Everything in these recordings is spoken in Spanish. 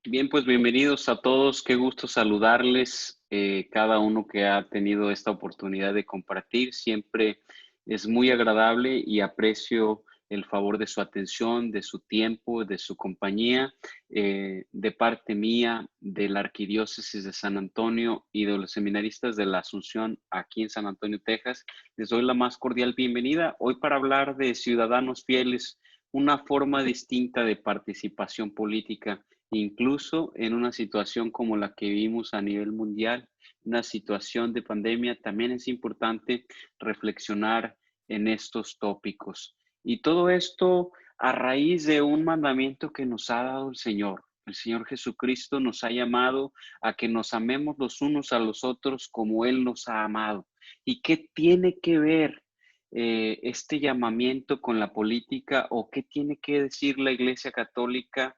Bien, pues bienvenidos a todos. Qué gusto saludarles. Cada uno que ha tenido esta oportunidad de compartir siempre es muy agradable y aprecio el favor de su atención, de su tiempo, de su compañía. De parte mía, de la Arquidiócesis de San Antonio y de los seminaristas de la Asunción aquí en San Antonio, Texas, les doy la más cordial bienvenida hoy para hablar de ciudadanos fieles, una forma distinta de participación política. Incluso en una situación como la que vivimos a nivel mundial, una situación de pandemia, también es importante reflexionar en estos tópicos. Y todo esto a raíz de un mandamiento que nos ha dado el Señor. El Señor Jesucristo nos ha llamado a que nos amemos los unos a los otros como Él nos ha amado. ¿Y qué tiene que ver este llamamiento con la política o qué tiene que decir la Iglesia Católica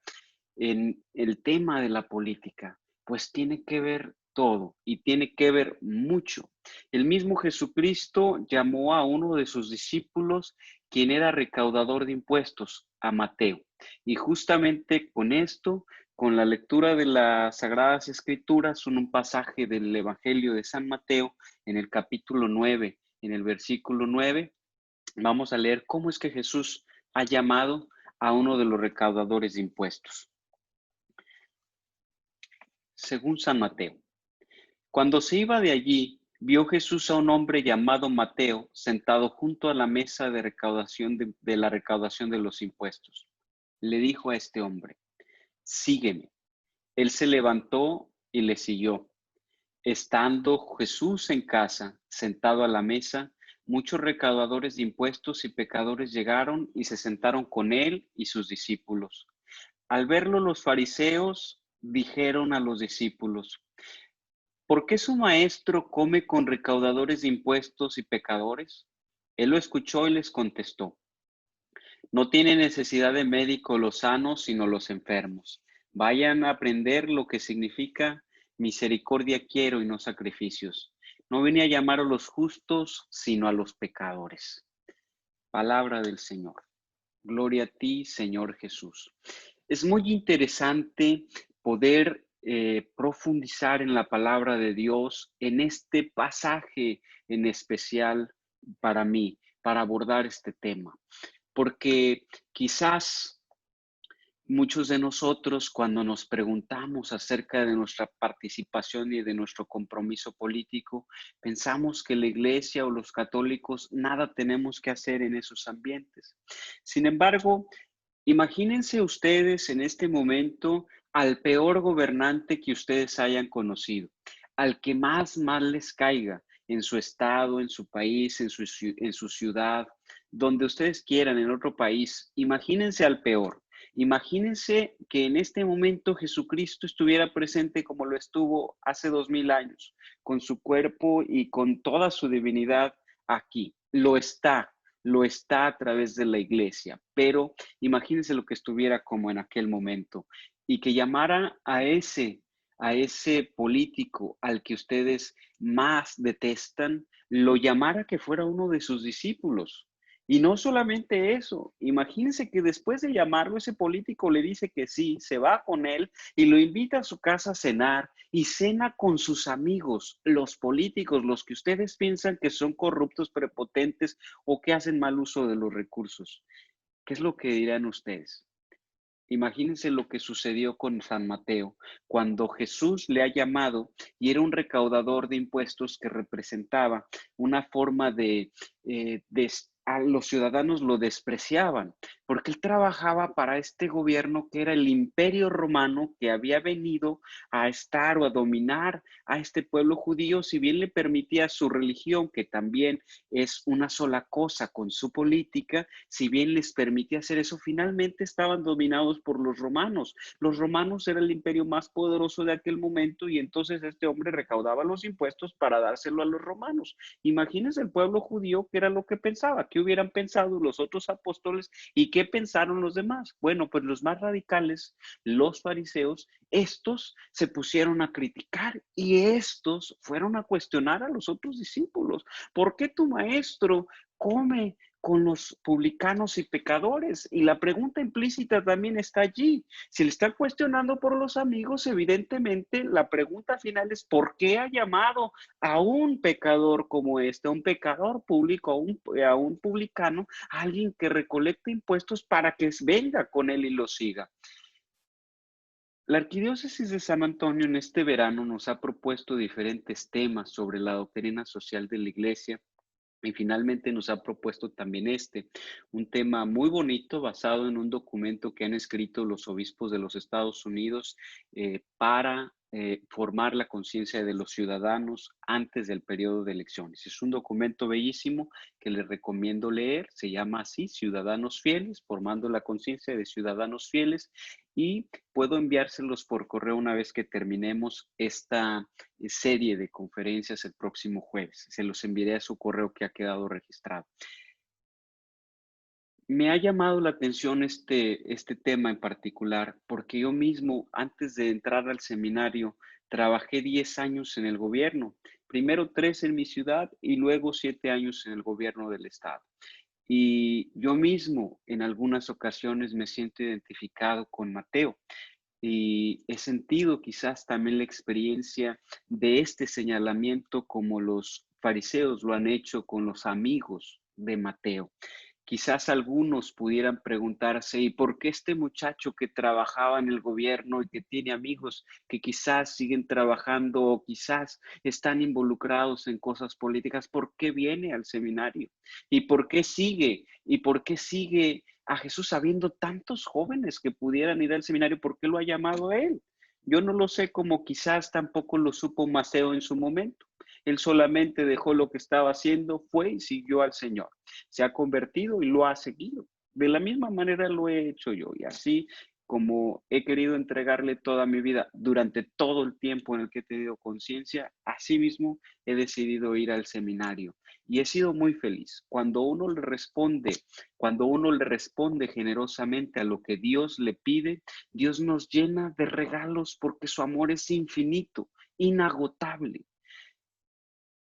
en el tema de la política? Pues tiene que ver todo y tiene que ver mucho. El mismo Jesucristo llamó a uno de sus discípulos, quien era recaudador de impuestos, a Mateo. Y justamente con esto, con la lectura de las Sagradas Escrituras, un pasaje del Evangelio de San Mateo, en el capítulo 9, en el versículo 9, vamos a leer cómo es que Jesús ha llamado a uno de los recaudadores de impuestos. Según San Mateo. Cuando se iba de allí, vio Jesús a un hombre llamado Mateo sentado junto a la mesa de recaudación de la recaudación de los impuestos. Le dijo a este hombre: sígueme. Él se levantó y le siguió. Estando Jesús en casa, sentado a la mesa, muchos recaudadores de impuestos y pecadores llegaron y se sentaron con él y sus discípulos. Al verlo, los fariseos dijeron a los discípulos: ¿por qué su maestro come con recaudadores de impuestos y pecadores? Él lo escuchó y les contestó: no tiene necesidad de médico los sanos, sino los enfermos. Vayan a aprender lo que significa misericordia quiero y no sacrificios. No vine a llamar a los justos, sino a los pecadores. Palabra del Señor. Gloria a ti, Señor Jesús. Es muy interesante poder profundizar en la palabra de Dios en este pasaje en especial para mí, para abordar este tema, porque quizás muchos de nosotros, cuando nos preguntamos acerca de nuestra participación y de nuestro compromiso político, pensamos que la iglesia o los católicos nada tenemos que hacer en esos ambientes. Sin embargo, imagínense ustedes en este momento al peor gobernante que ustedes hayan conocido, al que más mal les caiga en su estado, en su país, en su ciudad, donde ustedes quieran, en otro país. Imagínense al peor. Imagínense que en este momento Jesucristo estuviera presente como lo estuvo hace 2000 años, con su cuerpo y con toda su divinidad aquí. Lo está a través de la iglesia, pero imagínense lo que estuviera como en aquel momento y que llamara a ese político al que ustedes más detestan, lo llamara que fuera uno de sus discípulos. Y no solamente eso, imagínense que después de llamarlo, ese político le dice que sí, se va con él y lo invita a su casa a cenar y cena con sus amigos, los políticos, los que ustedes piensan que son corruptos, prepotentes o que hacen mal uso de los recursos. ¿Qué es lo que dirán ustedes? Imagínense lo que sucedió con San Mateo, cuando Jesús le ha llamado y era un recaudador de impuestos que representaba una forma a los ciudadanos lo despreciaban, porque él trabajaba para este gobierno que era el Imperio Romano que había venido a estar o a dominar a este pueblo judío, si bien le permitía su religión, que también es una sola cosa con su política, si bien les permitía hacer eso, finalmente estaban dominados por los romanos. Los romanos eran el imperio más poderoso de aquel momento y entonces este hombre recaudaba los impuestos para dárselo a los romanos. Imagínense el pueblo judío que era lo que pensaba, qué hubieran pensado los otros apóstoles y qué pensaron los demás. Bueno, pues los más radicales, los fariseos, estos se pusieron a criticar y estos fueron a cuestionar a los otros discípulos. ¿Por qué tu maestro come con los publicanos y pecadores. Y la pregunta implícita también está allí. Si le está cuestionando por los amigos, evidentemente la pregunta final es ¿por qué ha llamado a un pecador como este, a un pecador público, a un publicano, a alguien que recolecta impuestos para que venga con él y lo siga? La Arquidiócesis de San Antonio en este verano nos ha propuesto diferentes temas sobre la doctrina social de la Iglesia y finalmente nos ha propuesto también un tema muy bonito basado en un documento que han escrito los obispos de los Estados Unidos para formar la conciencia de los ciudadanos antes del periodo de elecciones. Es un documento bellísimo que les recomiendo leer. Se llama así, Ciudadanos Fieles, formando la conciencia de ciudadanos fieles. Y puedo enviárselos por correo una vez que terminemos esta serie de conferencias el próximo jueves. Se los enviaré a su correo que ha quedado registrado. Me ha llamado la atención este tema en particular porque yo mismo, antes de entrar al seminario, trabajé 10 años en el gobierno. Primero 3 en mi ciudad y luego 7 años en el gobierno del estado. Y yo mismo en algunas ocasiones me siento identificado con Mateo y he sentido quizás también la experiencia de este señalamiento como los fariseos lo han hecho con los amigos de Mateo. Quizás algunos pudieran preguntarse, ¿y por qué este muchacho que trabajaba en el gobierno y que tiene amigos que quizás siguen trabajando o quizás están involucrados en cosas políticas, por qué viene al seminario? ¿Y por qué sigue? ¿Y por qué sigue a Jesús habiendo tantos jóvenes que pudieran ir al seminario? ¿Por qué lo ha llamado a él? Yo no lo sé, como quizás tampoco lo supo Mateo en su momento. Él solamente dejó lo que estaba haciendo, fue y siguió al Señor. Se ha convertido y lo ha seguido. De la misma manera lo he hecho yo y así como he querido entregarle toda mi vida durante todo el tiempo en el que he tenido conciencia, así mismo he decidido ir al seminario y he sido muy feliz. Cuando uno le responde generosamente a lo que Dios le pide, Dios nos llena de regalos porque su amor es infinito, inagotable.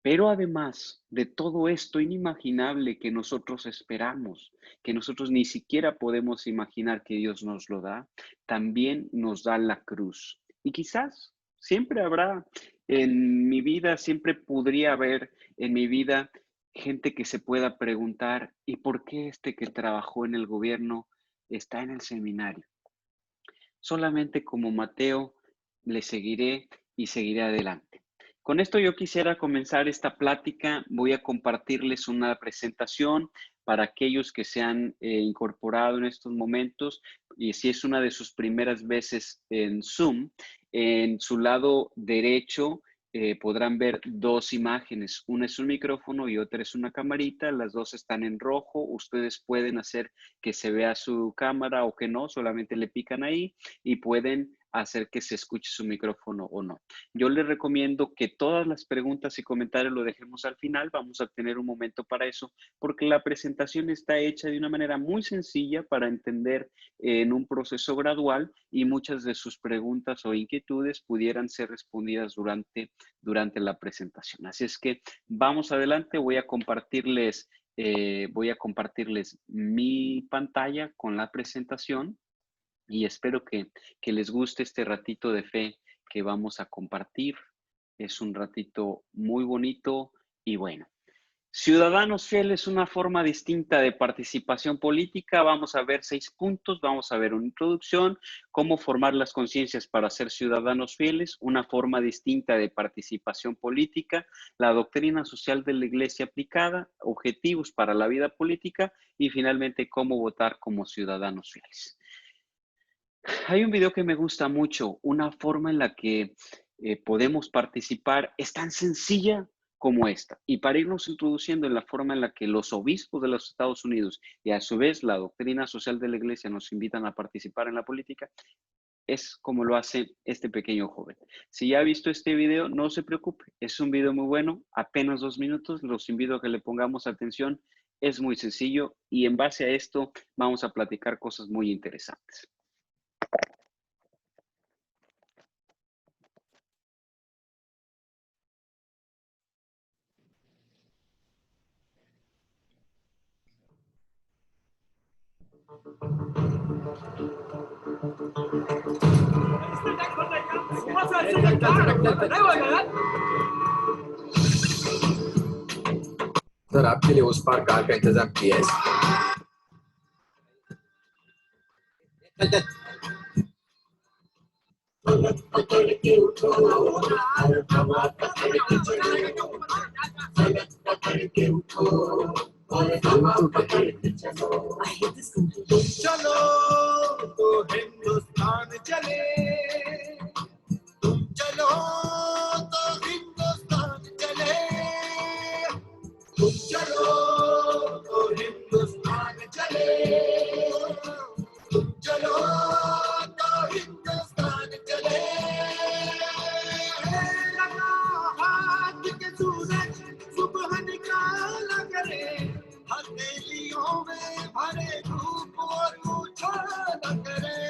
Pero además de todo esto inimaginable que nosotros esperamos, que nosotros ni siquiera podemos imaginar que Dios nos lo da, también nos da la cruz. Y quizás siempre habrá en mi vida, siempre podría haber en mi vida gente que se pueda preguntar, ¿y por qué este que trabajó en el gobierno está en el seminario? Solamente como Mateo le seguiré y seguiré adelante. Con esto yo quisiera comenzar esta plática. Voy a compartirles una presentación para aquellos que se han incorporado en estos momentos y si es una de sus primeras veces en Zoom, en su lado derecho podrán ver dos imágenes. Una es un micrófono y otra es una camarita. Las dos están en rojo. Ustedes pueden hacer que se vea su cámara o que no, solamente le pican ahí y pueden hacer que se escuche su micrófono o no. Yo les recomiendo que todas las preguntas y comentarios lo dejemos al final. Vamos a tener un momento para eso, porque la presentación está hecha de una manera muy sencilla para entender en un proceso gradual y muchas de sus preguntas o inquietudes pudieran ser respondidas durante la presentación. Así es que vamos adelante. Voy a compartirles mi pantalla con la presentación y espero que les guste este ratito de fe que vamos a compartir. Es un ratito muy bonito y bueno. Ciudadanos fieles, una forma distinta de participación política. Vamos a ver 6 puntos. Vamos a ver una introducción, cómo formar las conciencias para ser ciudadanos fieles, una forma distinta de participación política, la doctrina social de la Iglesia aplicada, objetivos para la vida política y finalmente cómo votar como ciudadanos fieles. Hay un video que me gusta mucho, una forma en la que podemos participar es tan sencilla como esta. Y para irnos introduciendo en la forma en la que los obispos de los Estados Unidos y a su vez la doctrina social de la Iglesia nos invitan a participar en la política, es como lo hace este pequeño joven. Si ya ha visto este video, no se preocupe, es un video muy bueno, apenas 2 minutos, los invito a que le pongamos atención, es muy sencillo y en base a esto vamos a platicar cosas muy interesantes. Sir आपके लिए उस पार कार का इंतजाम किया है। चलो तो हिंदुस्तान चले, तुम चलो तो हिंदुस्तान चले, तुम चलो तो हिंदुस्तान चले, तुम चलो तो हिंदुस्तान चले। लगा हाथ के सूरज सुबह निकाला करे, हथेलियों में भरे धूप और उछाला करे।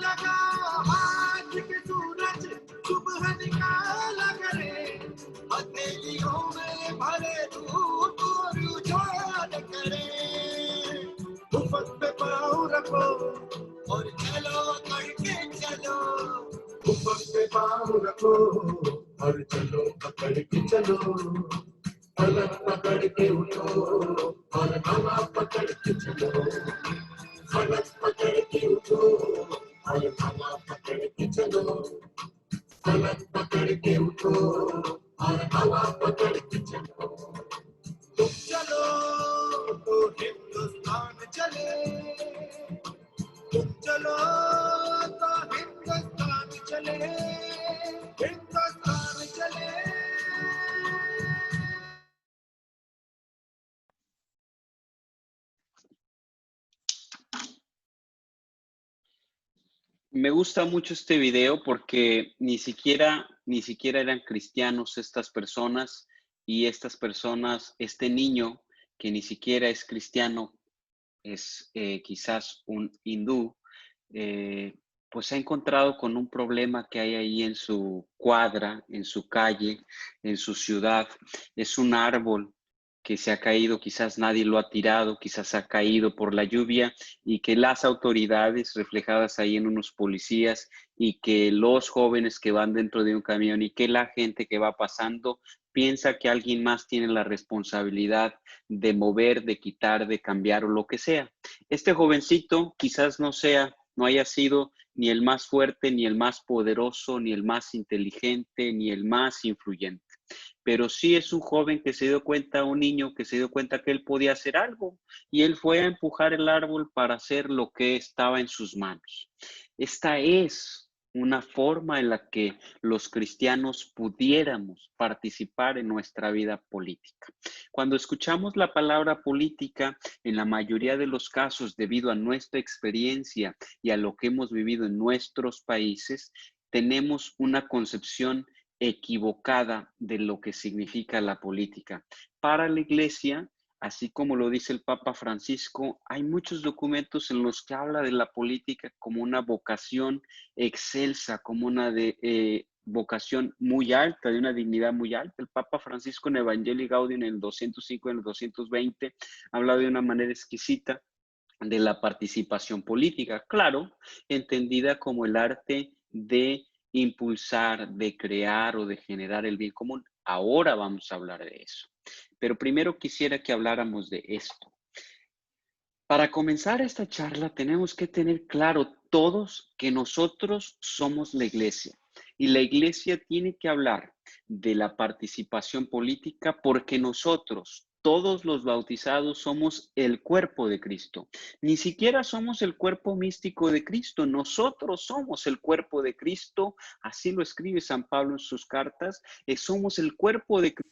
लगा हाथ के सूरज सुबह निकाला करे, हथेलियों में भरे धूप और उछाल करे। उफक पे पाँव रखो और चलो करके चलो, उफक पे पाँव रखो और चलो पकड़ के चलो, पलक पकड़ के उठो और हवा पकड़ के चलो, पलक पकड़ के उठो और हवा पकड़ के चलो, पलक पकड़ के उठो और हवा पकड़ के चलो। तुम चलो तो हिंदुस्तान चले, तुम चलो तो हिंदुस्तान चले, हिंदुस्तान चले। Me gusta mucho este video porque ni siquiera eran cristianos estas personas y estas personas, este niño que ni siquiera es cristiano, es quizás un hindú, pues se ha encontrado con un problema que hay ahí en su cuadra, en su calle, en su ciudad. Es un árbol que se ha caído, quizás nadie lo ha tirado, quizás ha caído por la lluvia y que las autoridades reflejadas ahí en unos policías y que los jóvenes que van dentro de un camión y que la gente que va pasando piensa que alguien más tiene la responsabilidad de mover, de quitar, de cambiar o lo que sea. Este jovencito quizás no haya sido ni el más fuerte, ni el más poderoso, ni el más inteligente, ni el más influyente. Pero sí es un joven que se dio cuenta, un niño que se dio cuenta que él podía hacer algo y él fue a empujar el árbol para hacer lo que estaba en sus manos. Esta es una forma en la que los cristianos pudiéramos participar en nuestra vida política. Cuando escuchamos la palabra política, en la mayoría de los casos, debido a nuestra experiencia y a lo que hemos vivido en nuestros países, tenemos una concepción equivocada de lo que significa la política. Para la Iglesia, así como lo dice el Papa Francisco, hay muchos documentos en los que habla de la política como una vocación excelsa, como una vocación muy alta, de una dignidad muy alta. El Papa Francisco en Evangelii Gaudium en el 205 y en el 220 habla de una manera exquisita de la participación política, claro, entendida como el arte de impulsar, de crear o de generar el bien común. Ahora vamos a hablar de eso. Pero primero quisiera que habláramos de esto. Para comenzar esta charla tenemos que tener claro todos que nosotros somos la iglesia y la iglesia tiene que hablar de la participación política porque nosotros, todos los bautizados, somos el cuerpo de Cristo. Ni siquiera somos el cuerpo místico de Cristo, nosotros somos el cuerpo de Cristo, así lo escribe San Pablo en sus cartas, somos el cuerpo de Cristo.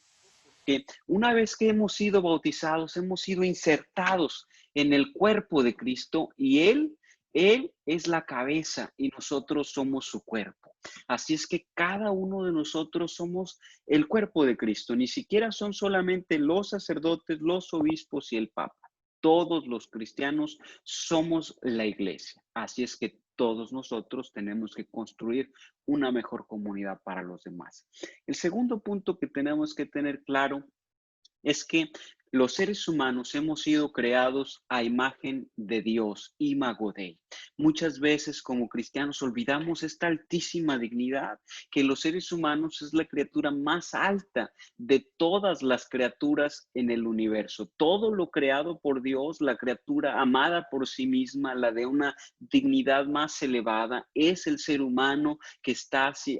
Que una vez que hemos sido bautizados, hemos sido insertados en el cuerpo de Cristo y Él es la cabeza y nosotros somos su cuerpo. Así es que cada uno de nosotros somos el cuerpo de Cristo. Ni siquiera son solamente los sacerdotes, los obispos y el Papa. Todos los cristianos somos la iglesia. Así es que todos nosotros tenemos que construir una mejor comunidad para los demás. El segundo punto que tenemos que tener claro es que Los seres humanos hemos sido creados a imagen de Dios, imago Dei. Muchas veces como cristianos olvidamos esta altísima dignidad, que los seres humanos es la criatura más alta de todas las criaturas en el universo. Todo lo creado por Dios, la criatura amada por sí misma, la de una dignidad más elevada, es el ser humano que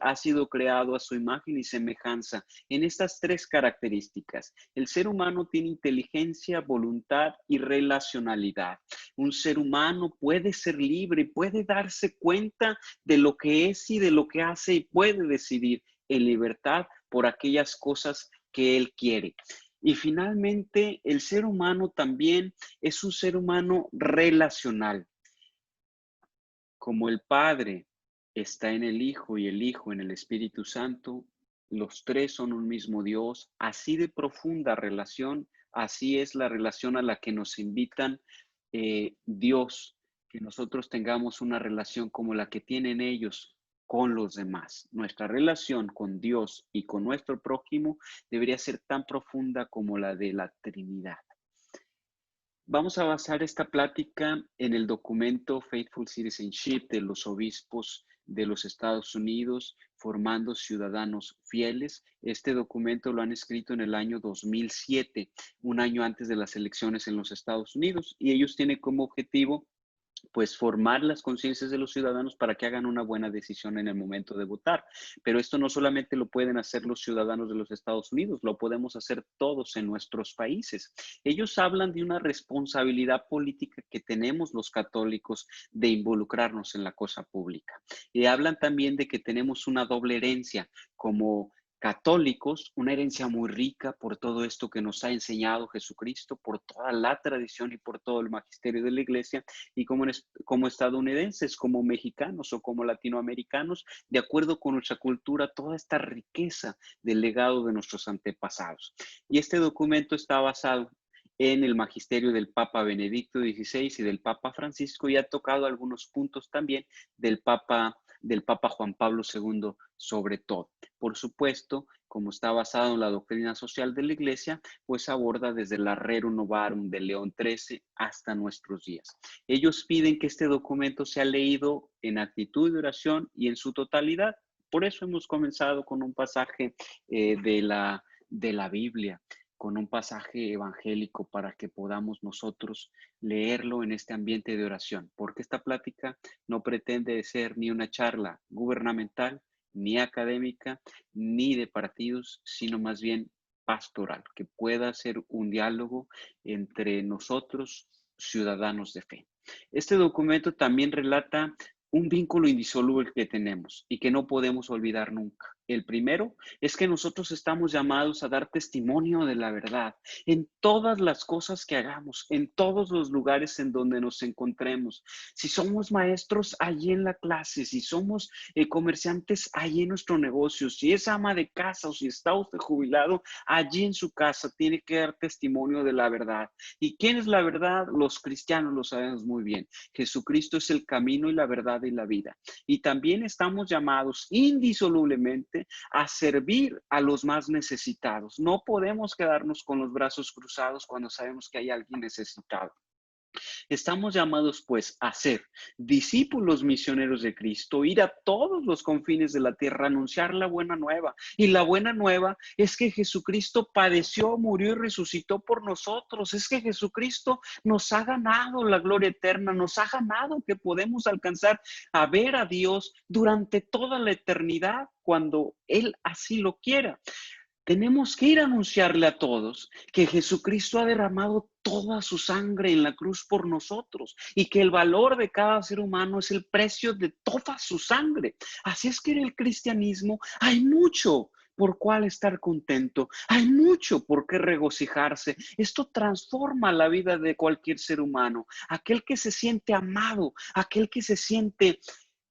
ha sido creado a su imagen y semejanza en estas tres características. El ser humano tiene inteligencia, voluntad y relacionalidad. Un ser humano puede ser libre, puede darse cuenta de lo que es y de lo que hace y puede decidir en libertad por aquellas cosas que él quiere. Y finalmente, el ser humano también es un ser humano relacional. Como el Padre está en el Hijo y el Hijo en el Espíritu Santo, los tres son un mismo Dios, así de profunda relación, así es la relación a la que nos invitan Dios, que nosotros tengamos una relación como la que tienen ellos con los demás. Nuestra relación con Dios y con nuestro prójimo debería ser tan profunda como la de la Trinidad. Vamos a basar esta plática en el documento Faithful Citizenship de los obispos de los Estados Unidos, formando ciudadanos fieles. Este documento lo han escrito en el año 2007, un año antes de las elecciones en los Estados Unidos, y ellos tienen como objetivo pues formar las conciencias de los ciudadanos para que hagan una buena decisión en el momento de votar. Pero esto no solamente lo pueden hacer los ciudadanos de los Estados Unidos, lo podemos hacer todos en nuestros países. Ellos hablan de una responsabilidad política que tenemos los católicos de involucrarnos en la cosa pública. Y hablan también de que tenemos una doble herencia como católicos, una herencia muy rica por todo esto que nos ha enseñado Jesucristo, por toda la tradición y por todo el magisterio de la iglesia, y como estadounidenses, como mexicanos o como latinoamericanos, de acuerdo con nuestra cultura, toda esta riqueza del legado de nuestros antepasados. Y este documento está basado en el magisterio del Papa Benedicto XVI y del Papa Francisco, y ha tocado algunos puntos también del Papa Juan Pablo II sobre todo. Por supuesto, como está basado en la doctrina social de la Iglesia, pues aborda desde el Rerum Novarum de León XIII hasta nuestros días. Ellos piden que este documento sea leído en actitud de oración y en su totalidad. Por eso hemos comenzado con un pasaje de la Biblia, con un pasaje evangélico para que podamos nosotros leerlo en este ambiente de oración, porque esta plática no pretende ser ni una charla gubernamental, ni académica, ni de partidos, sino más bien pastoral, que pueda ser un diálogo entre nosotros, ciudadanos de fe. Este documento también relata un vínculo indisoluble que tenemos y que no podemos olvidar nunca. El primero es que nosotros estamos llamados a dar testimonio de la verdad en todas las cosas que hagamos, en todos los lugares en donde nos encontremos. Si somos maestros, allí en la clase; si somos comerciantes, allí en nuestro negocio; si es ama de casa o si está usted jubilado, allí en su casa tiene que dar testimonio de la verdad. ¿Y quién es la verdad? Los cristianos lo sabemos muy bien. Jesucristo es el camino y la verdad y la vida. Y también estamos llamados indisolublemente a servir a los más necesitados. No podemos quedarnos con los brazos cruzados cuando sabemos que hay alguien necesitado. Estamos llamados pues a ser discípulos misioneros de Cristo, ir a todos los confines de la tierra, anunciar la buena nueva. Y la buena nueva es que Jesucristo padeció, murió y resucitó por nosotros. Es que Jesucristo nos ha ganado la gloria eterna, nos ha ganado que podemos alcanzar a ver a Dios durante toda la eternidad cuando Él así lo quiera. Tenemos que ir a anunciarle a todos que Jesucristo ha derramado toda su sangre en la cruz por nosotros y que el valor de cada ser humano es el precio de toda su sangre. Así es que en el cristianismo hay mucho por cual estar contento, hay mucho por qué regocijarse. Esto transforma la vida de cualquier ser humano, aquel que se siente amado, aquel que se siente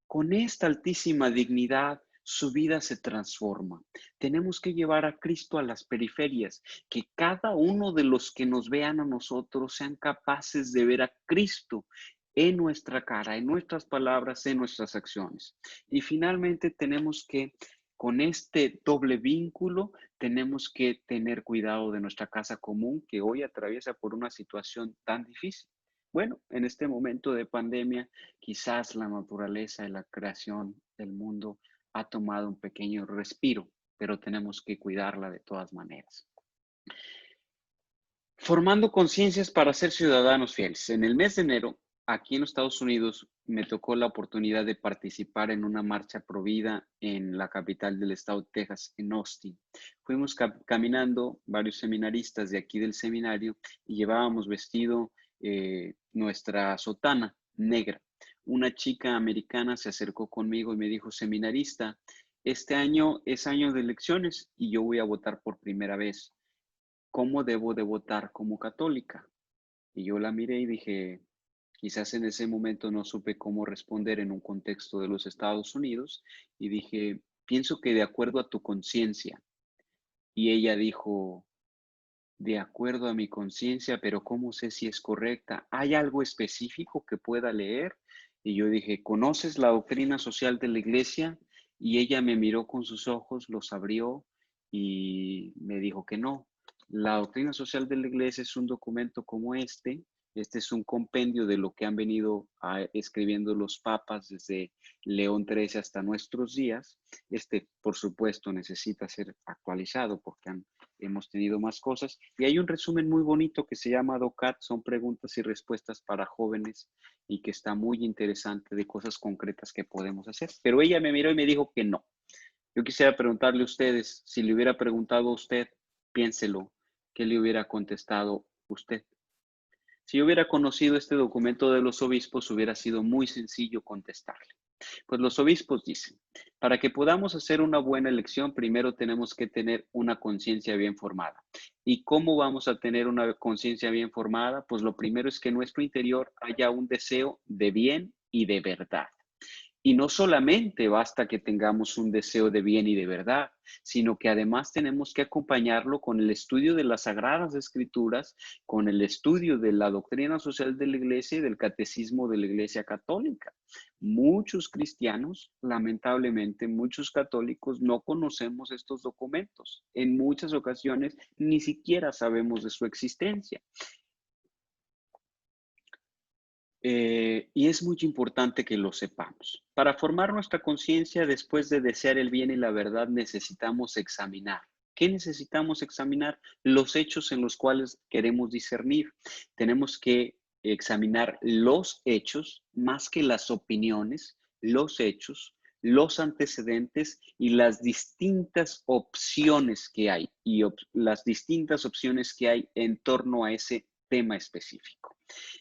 con esta altísima dignidad. Su vida se transforma. Tenemos que llevar a Cristo a las periferias, que cada uno de los que nos vean a nosotros sean capaces de ver a Cristo en nuestra cara, en nuestras palabras, en nuestras acciones. Y finalmente tenemos que con este doble vínculo tenemos que tener cuidado de nuestra casa común que hoy atraviesa por una situación tan difícil. Bueno, en este momento de pandemia, quizás la naturaleza y la creación del mundo ha tomado un pequeño respiro, pero tenemos que cuidarla de todas maneras. Formando conciencias para ser ciudadanos fieles. En el mes de enero, aquí en los Estados Unidos, me tocó la oportunidad de participar en una marcha pro vida en la capital del estado de Texas, en Austin. Fuimos caminando varios seminaristas de aquí del seminario y llevábamos vestido nuestra sotana negra. Una chica americana se acercó conmigo y me dijo, seminarista, este año es año de elecciones y yo voy a votar por primera vez. ¿Cómo debo de votar como católica? Y yo la miré y dije, quizás en ese momento no supe cómo responder en un contexto de los Estados Unidos y dije, pienso que de acuerdo a tu conciencia. Y ella dijo, de acuerdo a mi conciencia, pero ¿cómo sé si es correcta? ¿Hay algo específico que pueda leer? Y yo dije, ¿conoces la doctrina social de la iglesia? Y ella me miró con sus ojos, los abrió y me dijo que no. La doctrina social de la iglesia es un documento como este. Este es un compendio de lo que han venido escribiendo los papas desde León XIII hasta nuestros días. Este, por supuesto, necesita ser actualizado porque hemos tenido más cosas. Y hay un resumen muy bonito que se llama DOCAT, son preguntas y respuestas para jóvenes y que está muy interesante de cosas concretas que podemos hacer. Pero ella me miró y me dijo que no. Yo quisiera preguntarle a ustedes, si le hubiera preguntado a usted, piénselo, ¿qué le hubiera contestado usted? Si yo hubiera conocido este documento de los obispos, hubiera sido muy sencillo contestarle. Pues los obispos dicen, para que podamos hacer una buena elección, primero tenemos que tener una conciencia bien formada. ¿Y cómo vamos a tener una conciencia bien formada? Pues lo primero es que en nuestro interior haya un deseo de bien y de verdad. Y no solamente basta que tengamos un deseo de bien y de verdad, sino que además tenemos que acompañarlo con el estudio de las Sagradas Escrituras, con el estudio de la doctrina social de la Iglesia y del catecismo de la Iglesia Católica. Muchos cristianos, lamentablemente, muchos católicos no conocemos estos documentos. En muchas ocasiones ni siquiera sabemos de su existencia. Y es muy importante que lo sepamos. Para formar nuestra conciencia, después de desear el bien y la verdad, necesitamos examinar. ¿Qué necesitamos examinar? Los hechos en los cuales queremos discernir. Tenemos que examinar los hechos más que las opiniones, los hechos, los antecedentes y las distintas opciones que hay las distintas opciones que hay en torno a ese tema específico.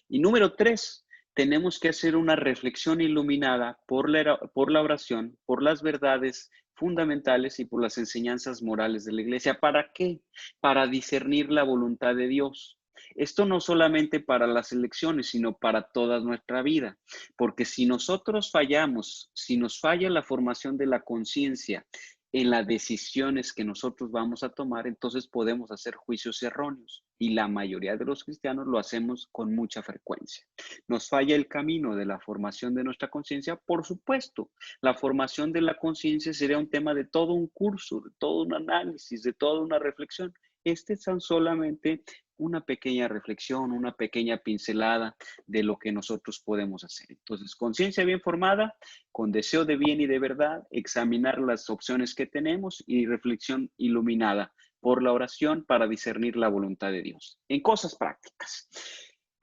Y número 3, tenemos que hacer una reflexión iluminada por la oración, por las verdades fundamentales y por las enseñanzas morales de la iglesia. ¿Para qué? Para discernir la voluntad de Dios. Esto no solamente para las elecciones, sino para toda nuestra vida. Porque si nosotros fallamos, si nos falla la formación de la conciencia en las decisiones que nosotros vamos a tomar, entonces podemos hacer juicios erróneos. Y la mayoría de los cristianos lo hacemos con mucha frecuencia. ¿Nos falla el camino de la formación de nuestra conciencia? Por supuesto, la formación de la conciencia sería un tema de todo un curso, de todo un análisis, de toda una reflexión. Este es tan solamente una pequeña reflexión, una pequeña pincelada de lo que nosotros podemos hacer. Entonces, conciencia bien formada, con deseo de bien y de verdad, examinar las opciones que tenemos y reflexión iluminada por la oración para discernir la voluntad de Dios. En cosas prácticas.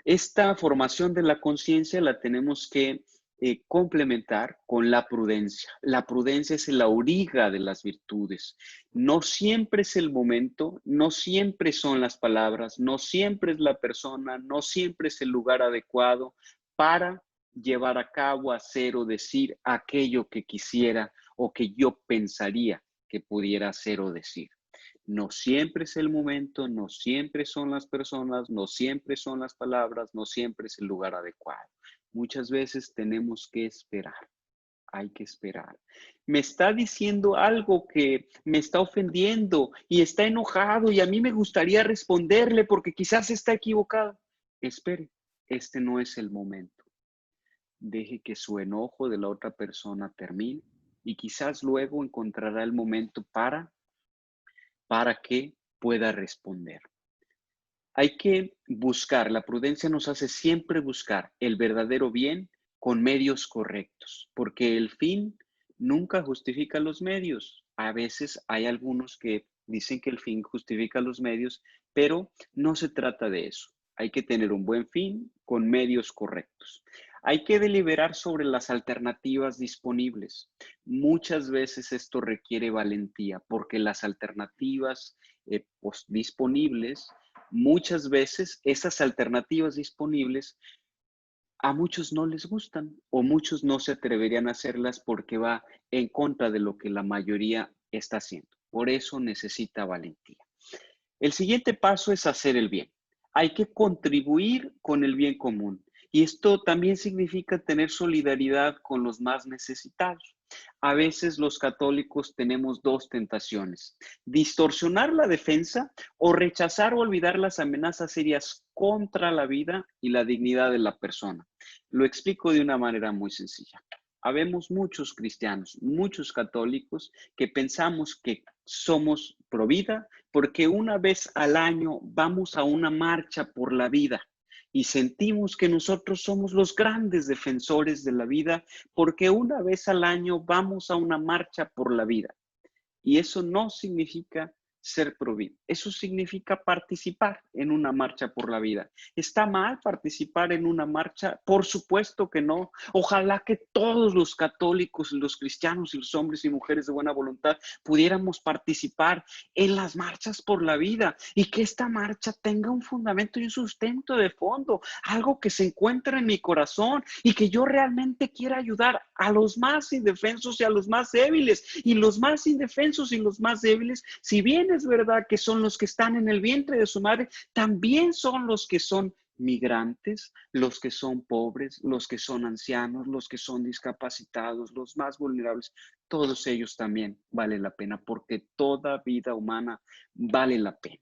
Esta formación de la conciencia la tenemos que complementar con la prudencia. La prudencia es el auriga de las virtudes. No siempre es el momento, no siempre son las palabras, no siempre es la persona, no siempre es el lugar adecuado para llevar a cabo, hacer o decir aquello que quisiera o que yo pensaría que pudiera hacer o decir. No siempre es el momento, no siempre son las personas, no siempre son las palabras, no siempre es el lugar adecuado. Muchas veces tenemos que esperar, hay que esperar. Me está diciendo algo que me está ofendiendo y está enojado y a mí me gustaría responderle porque quizás está equivocado. Espere, este no es el momento. Deje que su enojo de la otra persona termine y quizás luego encontrará el momento para que pueda responder. Hay que buscar, la prudencia nos hace siempre buscar el verdadero bien con medios correctos, porque el fin nunca justifica los medios. A veces hay algunos que dicen que el fin justifica los medios, pero no se trata de eso. Hay que tener un buen fin con medios correctos. Hay que deliberar sobre las alternativas disponibles. Muchas veces esto requiere valentía, porque las alternativas disponibles, muchas veces esas alternativas disponibles a muchos no les gustan o muchos no se atreverían a hacerlas porque va en contra de lo que la mayoría está haciendo. Por eso necesita valentía. El siguiente paso es hacer el bien. Hay que contribuir con el bien común. Y esto también significa tener solidaridad con los más necesitados. A veces los católicos tenemos dos tentaciones: distorsionar la defensa o rechazar o olvidar las amenazas serias contra la vida y la dignidad de la persona. Lo explico de una manera muy sencilla. Habemos muchos cristianos, muchos católicos que pensamos que somos pro vida porque una vez al año vamos a una marcha por la vida y sentimos que nosotros somos los grandes defensores de la vida porque una vez al año vamos a una marcha por la vida. Y eso no significa ser pro vida. Eso significa participar en una marcha por la vida. ¿Está mal participar en una marcha? Por supuesto que no. Ojalá que todos los católicos, los cristianos y los hombres y mujeres de buena voluntad pudiéramos participar en las marchas por la vida y que esta marcha tenga un fundamento y un sustento de fondo, algo que se encuentra en mi corazón y que yo realmente quiera ayudar a los más indefensos y a los más débiles. Y los más indefensos y los más débiles, si bien es verdad que son los que están en el vientre de su madre, también son los que son migrantes, los que son pobres, los que son ancianos, los que son discapacitados, los más vulnerables. Todos ellos también valen la pena porque toda vida humana vale la pena.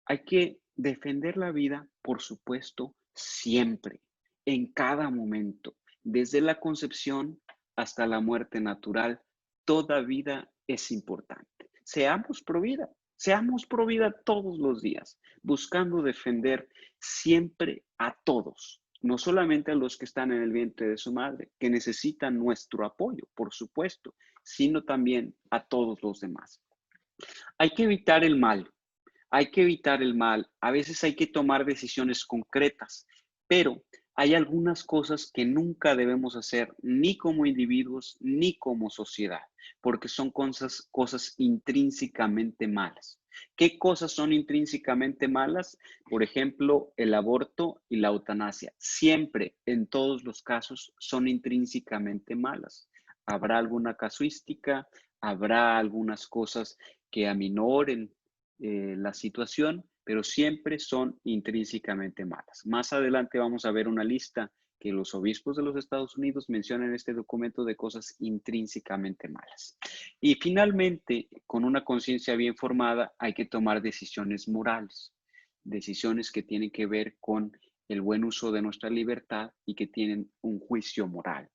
Hay que defender la vida, por supuesto, siempre, en cada momento, desde la concepción hasta la muerte natural. Toda vida es importante. Seamos pro vida todos los días, buscando defender siempre a todos, no solamente a los que están en el vientre de su madre, que necesitan nuestro apoyo, por supuesto, sino también a todos los demás. Hay que evitar el mal. Hay que evitar el mal. A veces hay que tomar decisiones concretas, pero hay algunas cosas que nunca debemos hacer ni como individuos ni como sociedad, porque son cosas intrínsecamente malas. ¿Qué cosas son intrínsecamente malas? Por ejemplo, el aborto y la eutanasia. Siempre, en todos los casos, son intrínsecamente malas. Habrá alguna casuística, habrá algunas cosas que aminoren la situación, pero siempre son intrínsecamente malas. Más adelante vamos a ver una lista que los obispos de los Estados Unidos mencionan en este documento de cosas intrínsecamente malas. Y finalmente, con una conciencia bien formada, hay que tomar decisiones morales, decisiones que tienen que ver con el buen uso de nuestra libertad y que tienen un juicio moral.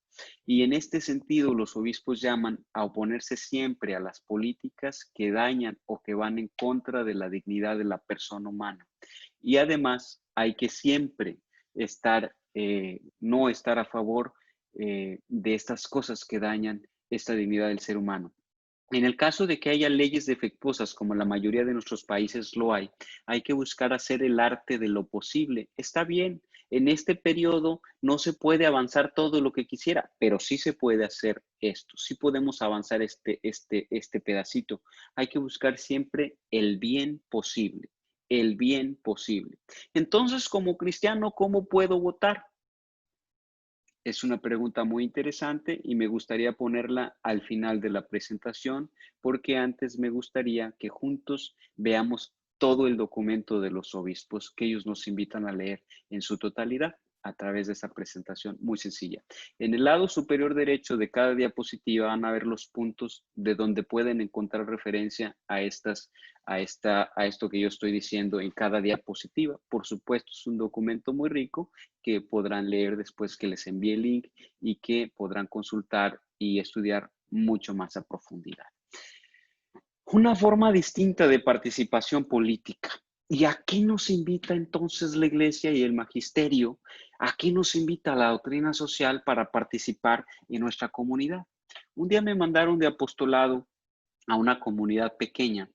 Y en este sentido, los obispos llaman a oponerse siempre a las políticas que dañan o que van en contra de la dignidad de la persona humana. Y además, hay que siempre no estar a favor de estas cosas que dañan esta dignidad del ser humano. En el caso de que haya leyes defectuosas, como la mayoría de nuestros países lo hay que buscar hacer el arte de lo posible. Está bien, en este periodo no se puede avanzar todo lo que quisiera, pero sí se puede hacer esto, sí podemos avanzar este pedacito. Hay que buscar siempre el bien posible, el bien posible. Entonces, como cristiano, ¿cómo puedo votar? Es una pregunta muy interesante y me gustaría ponerla al final de la presentación porque antes me gustaría que juntos veamos todo el documento de los obispos que ellos nos invitan a leer en su totalidad a través de esta presentación muy sencilla. En el lado superior derecho de cada diapositiva van a ver los puntos de donde pueden encontrar referencia a esto que yo estoy diciendo en cada diapositiva. Por supuesto, es un documento muy rico que podrán leer después que les envíe el link y que podrán consultar y estudiar mucho más a profundidad. Una forma distinta de participación política. ¿Y a qué nos invita entonces la Iglesia y el magisterio? ¿A qué nos invita la doctrina social para participar en nuestra comunidad? Un día me mandaron de apostolado a una comunidad pequeña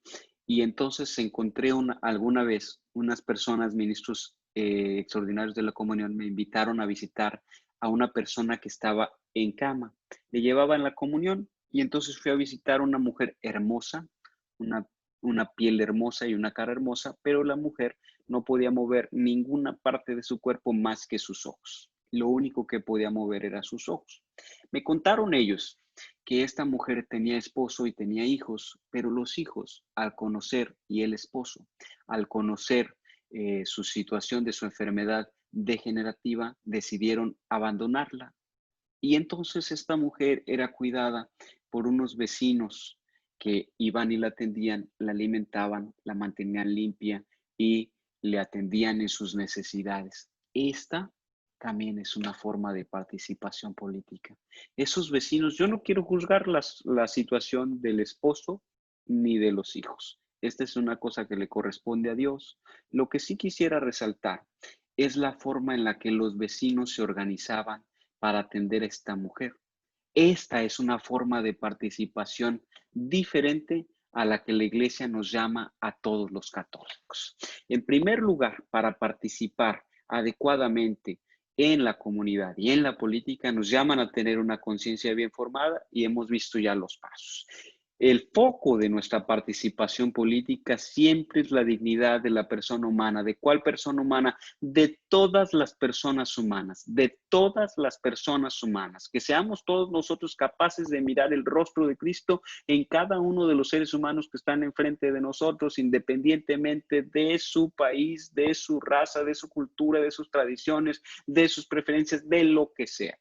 y entonces encontré alguna vez unas personas, ministros extraordinarios de la comunión, me invitaron a visitar a una persona que estaba en cama. Le llevaban la comunión y entonces fui a visitar a una mujer hermosa, una, una piel hermosa y una cara hermosa, pero la mujer no podía mover ninguna parte de su cuerpo más que sus ojos. Lo único que podía mover era sus ojos. Me contaron ellos que esta mujer tenía esposo y tenía hijos, pero los hijos, al conocer, y el esposo, al conocer su situación de su enfermedad degenerativa, decidieron abandonarla. Y entonces esta mujer era cuidada por unos vecinos que iban y la atendían, la alimentaban, la mantenían limpia y le atendían en sus necesidades. Esta también es una forma de participación política. Esos vecinos, yo no quiero juzgar la situación del esposo ni de los hijos. Esta es una cosa que le corresponde a Dios. Lo que sí quisiera resaltar es la forma en la que los vecinos se organizaban para atender a esta mujer. Esta es una forma de participación diferente a la que la Iglesia nos llama a todos los católicos. En primer lugar, para participar adecuadamente en la comunidad y en la política, nos llaman a tener una conciencia bien formada y hemos visto ya los pasos. El foco de nuestra participación política siempre es la dignidad de la persona humana. ¿De cuál persona humana? De todas las personas humanas, de todas las personas humanas. Que seamos todos nosotros capaces de mirar el rostro de Cristo en cada uno de los seres humanos que están enfrente de nosotros, independientemente de su país, de su raza, de su cultura, de sus tradiciones, de sus preferencias, de lo que sea.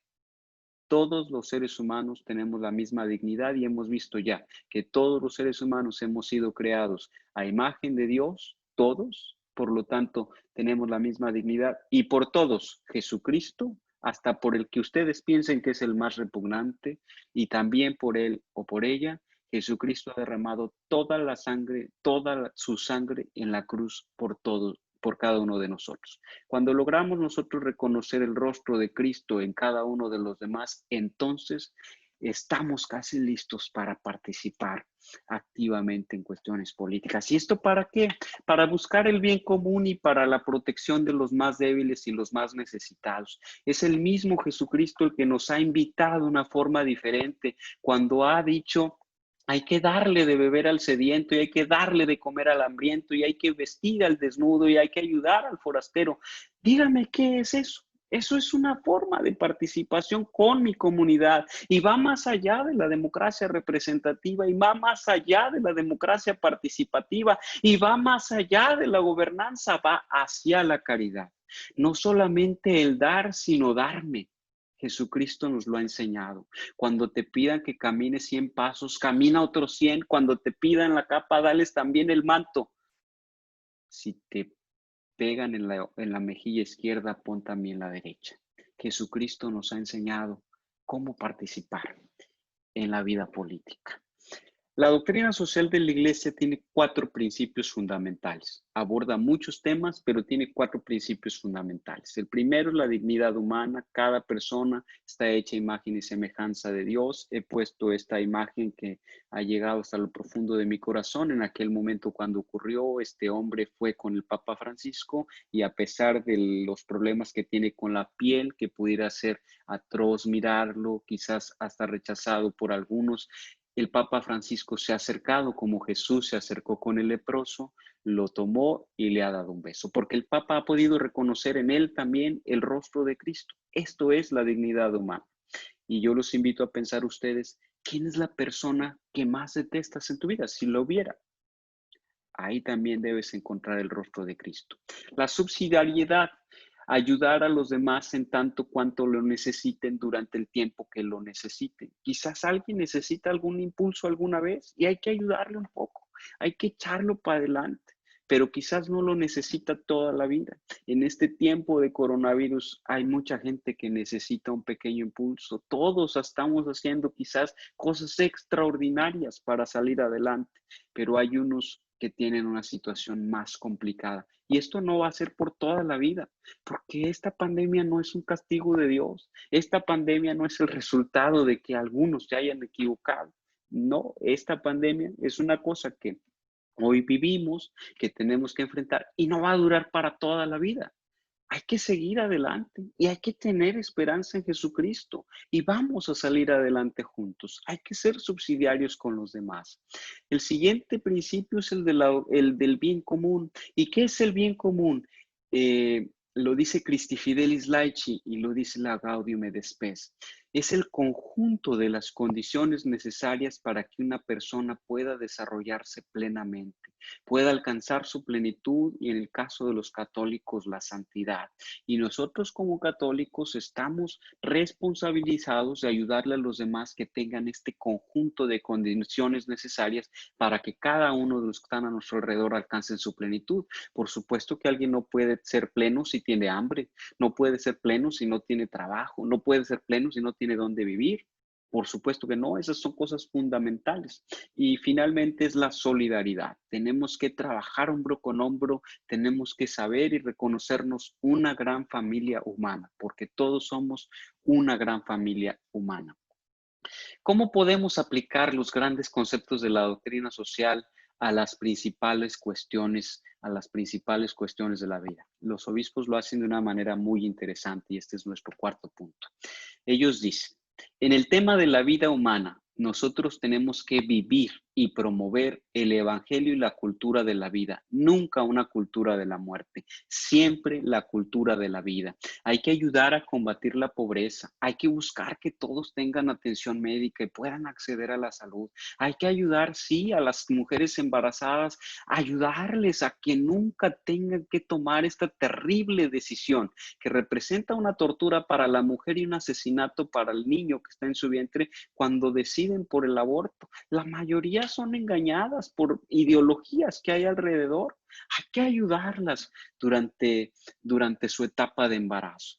Todos los seres humanos tenemos la misma dignidad y hemos visto ya que todos los seres humanos hemos sido creados a imagen de Dios, todos, por lo tanto tenemos la misma dignidad y por todos, Jesucristo, hasta por el que ustedes piensen que es el más repugnante y también por él o por ella, Jesucristo ha derramado toda la sangre, toda su sangre en la cruz por todos, por cada uno de nosotros. Cuando logramos nosotros reconocer el rostro de Cristo en cada uno de los demás, entonces estamos casi listos para participar activamente en cuestiones políticas. ¿Y esto para qué? Para buscar el bien común y para la protección de los más débiles y los más necesitados. Es el mismo Jesucristo el que nos ha invitado de una forma diferente cuando ha dicho: hay que darle de beber al sediento y hay que darle de comer al hambriento y hay que vestir al desnudo y hay que ayudar al forastero. Dígame, ¿qué es eso? Eso es una forma de participación con mi comunidad y va más allá de la democracia representativa y va más allá de la democracia participativa y va más allá de la gobernanza, va hacia la caridad. No solamente el dar, sino darme. Jesucristo nos lo ha enseñado. Cuando te pidan que camines 100 pasos, camina otros 100. Cuando te pidan la capa, dales también el manto. Si te pegan en la mejilla izquierda, pon también la derecha. Jesucristo nos ha enseñado cómo participar en la vida política. La doctrina social de la Iglesia tiene 4 principios fundamentales. Aborda muchos temas, pero tiene 4 principios fundamentales. El primero es la dignidad humana. Cada persona está hecha a imagen y semejanza de Dios. He puesto esta imagen que ha llegado hasta lo profundo de mi corazón. En aquel momento cuando ocurrió, este hombre fue con el Papa Francisco y a pesar de los problemas que tiene con la piel, que pudiera ser atroz mirarlo, quizás hasta rechazado por algunos, el Papa Francisco se ha acercado como Jesús se acercó con el leproso, lo tomó y le ha dado un beso, porque el Papa ha podido reconocer en él también el rostro de Cristo. Esto es la dignidad humana. Y yo los invito a pensar ustedes, ¿quién es la persona que más detestas en tu vida? Si lo hubiera, ahí también debes encontrar el rostro de Cristo. La subsidiariedad, ayudar a los demás en tanto cuanto lo necesiten durante el tiempo que lo necesiten. Quizás alguien necesita algún impulso alguna vez y hay que ayudarle un poco, hay que echarlo para adelante. pero quizás no lo necesita toda la vida. En este tiempo de coronavirus hay mucha gente que necesita un pequeño impulso. Todos estamos haciendo quizás cosas extraordinarias para salir adelante, pero hay unos que tienen una situación más complicada. Y esto no va a ser por toda la vida, porque esta pandemia no es un castigo de Dios. Esta pandemia no es el resultado de que algunos se hayan equivocado. No, esta pandemia es una cosa que hoy vivimos, que tenemos que enfrentar y no va a durar para toda la vida. Hay que seguir adelante y hay que tener esperanza en Jesucristo y vamos a salir adelante juntos. Hay que ser subsidiarios con los demás. El siguiente principio es el del bien común. ¿Y qué es el bien común? Lo dice Christi Fidelis Laici y lo dice la Gaudium et Spes. Es el conjunto de las condiciones necesarias para que una persona pueda desarrollarse plenamente, pueda alcanzar su plenitud y en el caso de los católicos la santidad. Y nosotros como católicos estamos responsabilizados de ayudarle a los demás que tengan este conjunto de condiciones necesarias para que cada uno de los que están a nuestro alrededor alcancen su plenitud. Por supuesto que alguien no puede ser pleno si tiene hambre, no puede ser pleno si no tiene trabajo, no puede ser pleno si no tiene dónde vivir. Por supuesto que no, esas son cosas fundamentales. Y finalmente es la solidaridad. Tenemos que trabajar hombro con hombro, tenemos que saber y reconocernos una gran familia humana, porque todos somos una gran familia humana. ¿Cómo podemos aplicar los grandes conceptos de la doctrina social a las principales cuestiones de la vida? Los obispos lo hacen de una manera muy interesante y este es nuestro cuarto punto. Ellos dicen, en el tema de la vida humana, nosotros tenemos que vivir y promover el evangelio y la cultura de la vida, nunca una cultura de la muerte, siempre la cultura de la vida. Hay que ayudar a combatir la pobreza, hay que buscar que todos tengan atención médica y puedan acceder a la salud. Hay que ayudar, sí, a las mujeres embarazadas, ayudarles a que nunca tengan que tomar esta terrible decisión que representa una tortura para la mujer y un asesinato para el niño que está en su vientre cuando deciden por el aborto. La mayoría son engañadas por ideologías que hay alrededor. Hay que ayudarlas durante su etapa de embarazo.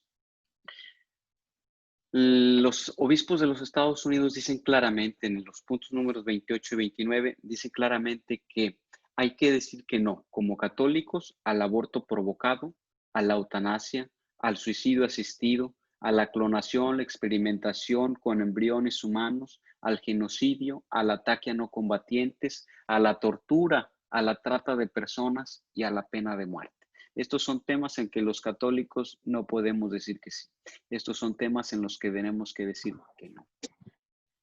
Los obispos de los Estados Unidos dicen claramente en los puntos números 28 y 29, dicen claramente que hay que decir que no, como católicos, al aborto provocado, a la eutanasia, al suicidio asistido, a la clonación, la experimentación con embriones humanos, al genocidio, al ataque a no combatientes, a la tortura, a la trata de personas y a la pena de muerte. Estos son temas en que los católicos no podemos decir que sí. Estos son temas en los que tenemos que decir que no.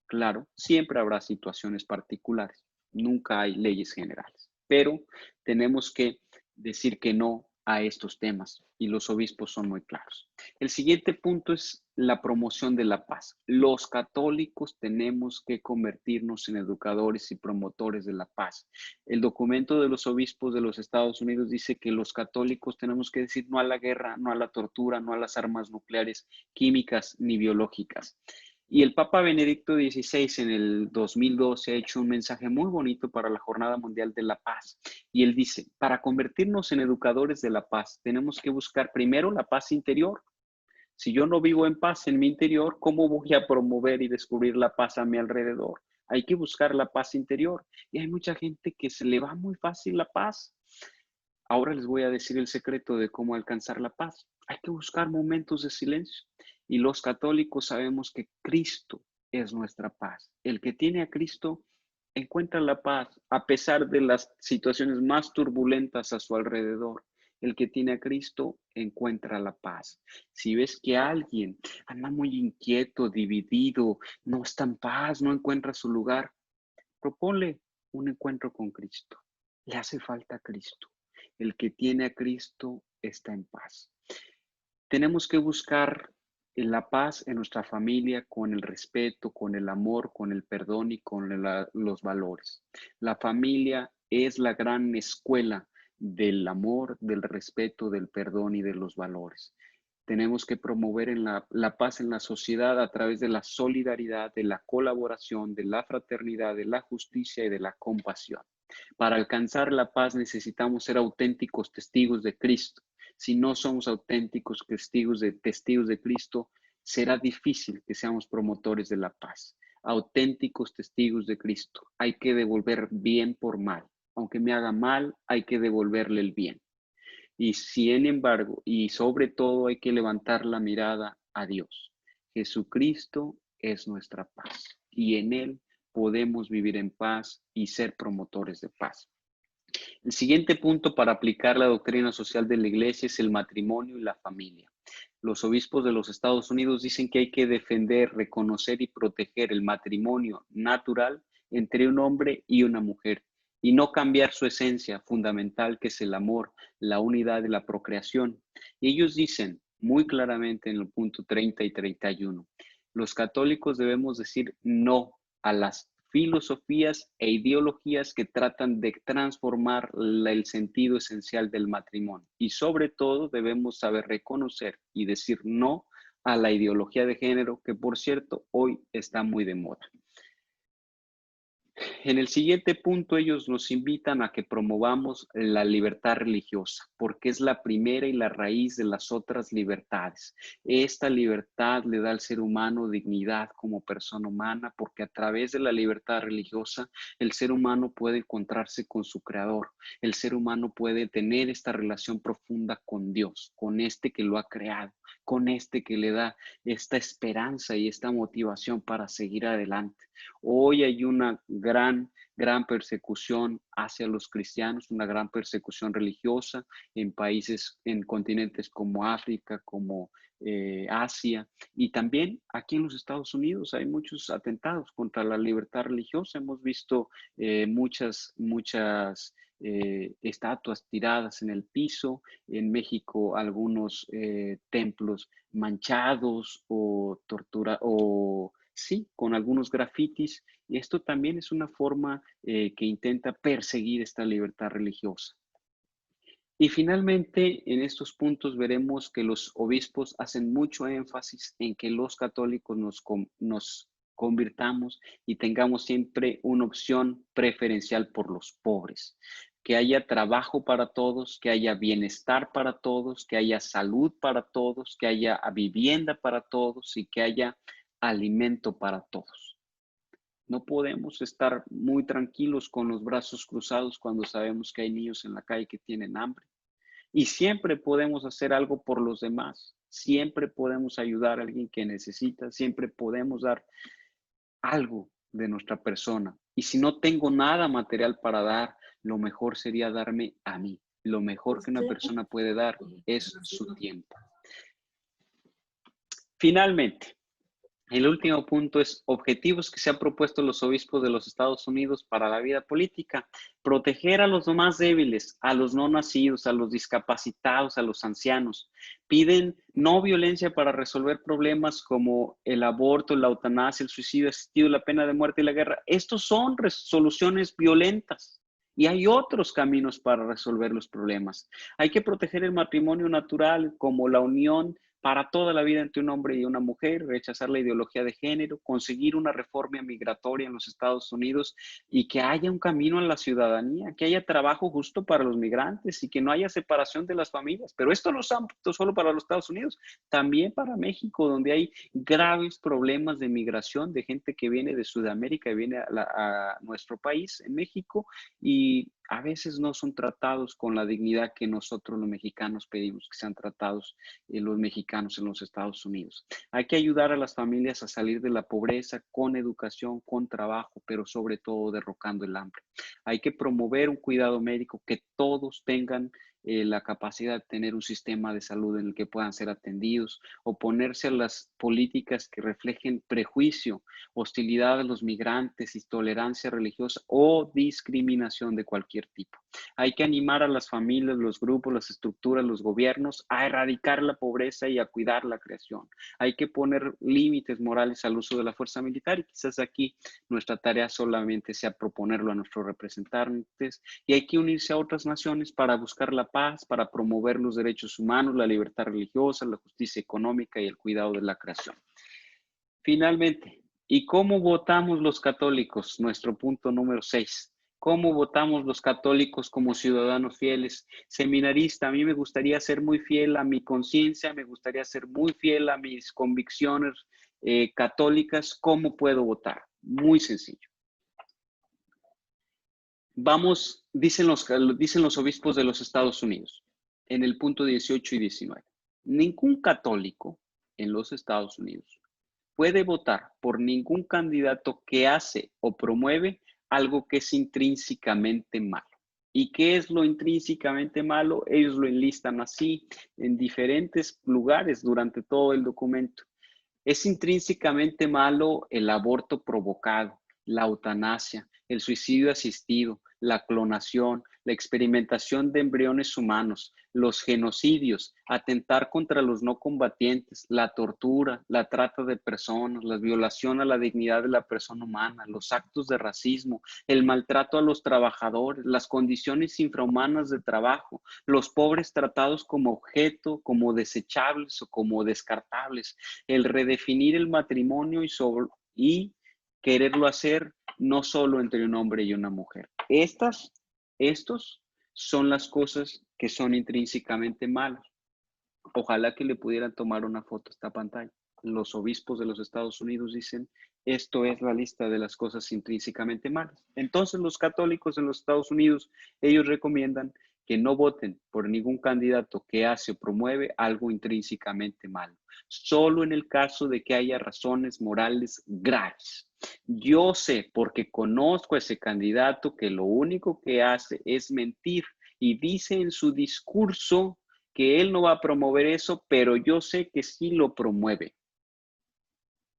Claro, siempre habrá situaciones particulares, nunca hay leyes generales, pero tenemos que decir que no a estos temas y los obispos son muy claros. El siguiente punto es la promoción de la paz. Los católicos tenemos que convertirnos en educadores y promotores de la paz. El documento de los obispos de los Estados Unidos dice que los católicos tenemos que decir no a la guerra, no a la tortura, no a las armas nucleares, químicas ni biológicas. Y el Papa Benedicto XVI en el 2012 ha hecho un mensaje muy bonito para la Jornada Mundial de la Paz. Y él dice, para convertirnos en educadores de la paz, tenemos que buscar primero la paz interior. Si yo no vivo en paz en mi interior, ¿cómo voy a promover y descubrir la paz a mi alrededor? Hay que buscar la paz interior. Y hay mucha gente que se le va muy fácil la paz. Ahora les voy a decir el secreto de cómo alcanzar la paz. Hay que buscar momentos de silencio. Y los católicos sabemos que Cristo es nuestra paz. El que tiene a Cristo encuentra la paz a pesar de las situaciones más turbulentas a su alrededor. El que tiene a Cristo encuentra la paz. Si ves que alguien anda muy inquieto, dividido, no está en paz, no encuentra su lugar, proponle un encuentro con Cristo. Le hace falta Cristo. El que tiene a Cristo está en paz. Tenemos que buscar la paz en nuestra familia con el respeto, con el amor, con el perdón y con los valores. La familia es la gran escuela del amor, del respeto, del perdón y de los valores. Tenemos que promover la paz en la sociedad a través de la solidaridad, de la colaboración, de la fraternidad, de la justicia y de la compasión. Para alcanzar la paz necesitamos ser auténticos testigos de Cristo. Si no somos auténticos testigos de Cristo, será difícil que seamos promotores de la paz. Auténticos testigos de Cristo. Hay que devolver bien por mal. Aunque me haga mal, hay que devolverle el bien. Y sin embargo, y sobre todo hay que levantar la mirada a Dios. Jesucristo es nuestra paz y en Él podemos vivir en paz y ser promotores de paz. El siguiente punto para aplicar la doctrina social de la Iglesia es el matrimonio y la familia. Los obispos de los Estados Unidos dicen que hay que defender, reconocer y proteger el matrimonio natural entre un hombre y una mujer y no cambiar su esencia fundamental, que es el amor, la unidad y la procreación. Y ellos dicen muy claramente en el punto 30 y 31, los católicos debemos decir no a las filosofías e ideologías que tratan de transformar el sentido esencial del matrimonio. Y sobre todo debemos saber reconocer y decir no a la ideología de género, que por cierto hoy está muy de moda. En el siguiente punto, ellos nos invitan a que promovamos la libertad religiosa, porque es la primera y la raíz de las otras libertades. Esta libertad le da al ser humano dignidad como persona humana, porque a través de la libertad religiosa, el ser humano puede encontrarse con su creador. El ser humano puede tener esta relación profunda con Dios, con este que lo ha creado, con este que le da esta esperanza y esta motivación para seguir adelante. Hoy hay una gran persecución hacia los cristianos, una gran persecución religiosa en países, en continentes como África, como Asia, y también aquí en los Estados Unidos hay muchos atentados contra la libertad religiosa. Hemos visto muchas estatuas tiradas en el piso. En México algunos templos manchados o tortura o sí, con algunos grafitis. Y esto también es una forma que intenta perseguir esta libertad religiosa. Y finalmente, en estos puntos veremos que los obispos hacen mucho énfasis en que los católicos nos convirtamos y tengamos siempre una opción preferencial por los pobres, que haya trabajo para todos, que haya bienestar para todos, que haya salud para todos, que haya vivienda para todos y que haya alimento para todos. No podemos estar muy tranquilos con los brazos cruzados cuando sabemos que hay niños en la calle que tienen hambre. Y siempre podemos hacer algo por los demás. Siempre podemos ayudar a alguien que necesita. Siempre podemos dar algo de nuestra persona. Y si no tengo nada material para dar, lo mejor sería darme a mí. Lo mejor que una persona puede dar es su tiempo. Finalmente, el último punto es objetivos que se han propuesto los obispos de los Estados Unidos para la vida política. Proteger a los más débiles, a los no nacidos, a los discapacitados, a los ancianos. Piden no violencia para resolver problemas como el aborto, la eutanasia, el suicidio asistido, la pena de muerte y la guerra. Estos son soluciones violentas. Y hay otros caminos para resolver los problemas. Hay que proteger el matrimonio natural como la unión para toda la vida entre un hombre y una mujer, rechazar la ideología de género, conseguir una reforma migratoria en los Estados Unidos y que haya un camino a la ciudadanía, que haya trabajo justo para los migrantes y que no haya separación de las familias. Pero esto no es solo para los Estados Unidos, también para México, donde hay graves problemas de migración de gente que viene de Sudamérica y viene a nuestro país, en México, y a veces no son tratados con la dignidad que nosotros los mexicanos pedimos que sean tratados los mexicanos en los Estados Unidos. Hay que ayudar a las familias a salir de la pobreza con educación, con trabajo, pero sobre todo derrocando el hambre. Hay que promover un cuidado médico, que todos tengan la capacidad de tener un sistema de salud en el que puedan ser atendidos, oponerse a las políticas que reflejen prejuicio, hostilidad a los migrantes, intolerancia religiosa o discriminación de cualquier tipo. Hay que animar a las familias, los grupos, las estructuras, los gobiernos a erradicar la pobreza y a cuidar la creación. Hay que poner límites morales al uso de la fuerza militar y quizás aquí nuestra tarea solamente sea proponerlo a nuestros representantes y hay que unirse a otras naciones para buscar la paz, para promover los derechos humanos, la libertad religiosa, la justicia económica y el cuidado de la creación. Finalmente, ¿y cómo votamos los católicos? Nuestro punto número 6. ¿Cómo votamos los católicos como ciudadanos fieles? Seminarista, a mí me gustaría ser muy fiel a mi conciencia, me gustaría ser muy fiel a mis convicciones católicas. ¿Cómo puedo votar? Muy sencillo. Vamos, dicen los obispos de los Estados Unidos, en el punto 18 y 19. Ningún católico en los Estados Unidos puede votar por ningún candidato que hace o promueve algo que es intrínsecamente malo. ¿Y qué es lo intrínsecamente malo? Ellos lo enlistan así en diferentes lugares durante todo el documento. Es intrínsecamente malo el aborto provocado, la eutanasia, el suicidio asistido, la clonación, la experimentación de embriones humanos, los genocidios, atentar contra los no combatientes, la tortura, la trata de personas, la violación a la dignidad de la persona humana, los actos de racismo, el maltrato a los trabajadores, las condiciones infrahumanas de trabajo, los pobres tratados como objeto, como desechables o como descartables, el redefinir el matrimonio y quererlo hacer no solo entre un hombre y una mujer. Estos son las cosas que son intrínsecamente malas. Ojalá que le pudieran tomar una foto a esta pantalla. Los obispos de los Estados Unidos dicen, esto es la lista de las cosas intrínsecamente malas. Entonces los católicos en los Estados Unidos, ellos recomiendan que no voten por ningún candidato que hace o promueve algo intrínsecamente malo, solo en el caso de que haya razones morales graves. Yo sé, porque conozco a ese candidato, que lo único que hace es mentir y dice en su discurso que él no va a promover eso, pero yo sé que sí lo promueve.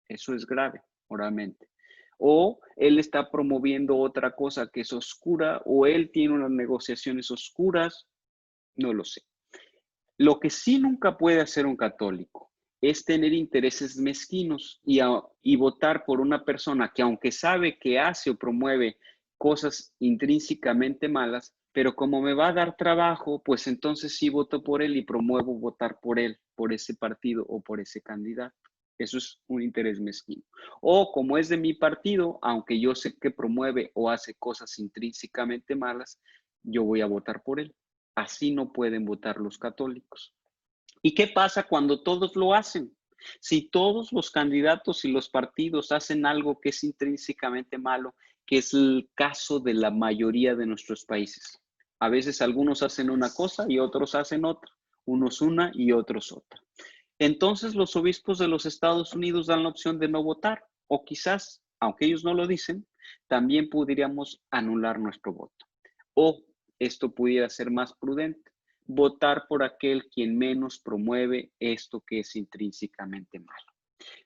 Eso es grave, moralmente. O él está promoviendo otra cosa que es oscura, o él tiene unas negociaciones oscuras, no lo sé. Lo que sí nunca puede hacer un católico es tener intereses mezquinos y votar por una persona que, aunque sabe que hace o promueve cosas intrínsecamente malas, pero como me va a dar trabajo, pues entonces sí voto por él y promuevo votar por él, por ese partido o por ese candidato. Eso es un interés mezquino. O como es de mi partido, aunque yo sé que promueve o hace cosas intrínsecamente malas, yo voy a votar por él. Así no pueden votar los católicos. ¿Y qué pasa cuando todos lo hacen? Si todos los candidatos y los partidos hacen algo que es intrínsecamente malo, que es el caso de la mayoría de nuestros países. A veces algunos hacen una cosa y otros hacen otra, unos una y otros otra. Entonces los obispos de los Estados Unidos dan la opción de no votar, o quizás, aunque ellos no lo dicen, también podríamos anular nuestro voto. O esto pudiera ser más prudente, votar por aquel quien menos promueve esto que es intrínsecamente malo.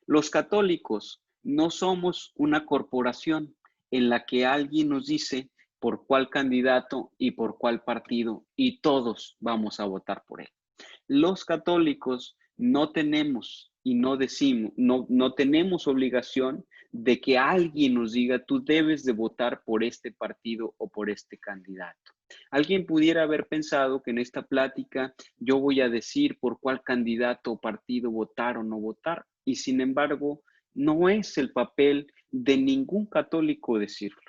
Los católicos no somos una corporación en la que alguien nos dice por cuál candidato y por cuál partido y todos vamos a votar por él. Los católicos no tenemos y no decimos, no tenemos obligación de que alguien nos diga, tú debes de votar por este partido o por este candidato. Alguien pudiera haber pensado que en esta plática yo voy a decir por cuál candidato o partido votar o no votar, y sin embargo, no es el papel de ningún católico decirlo,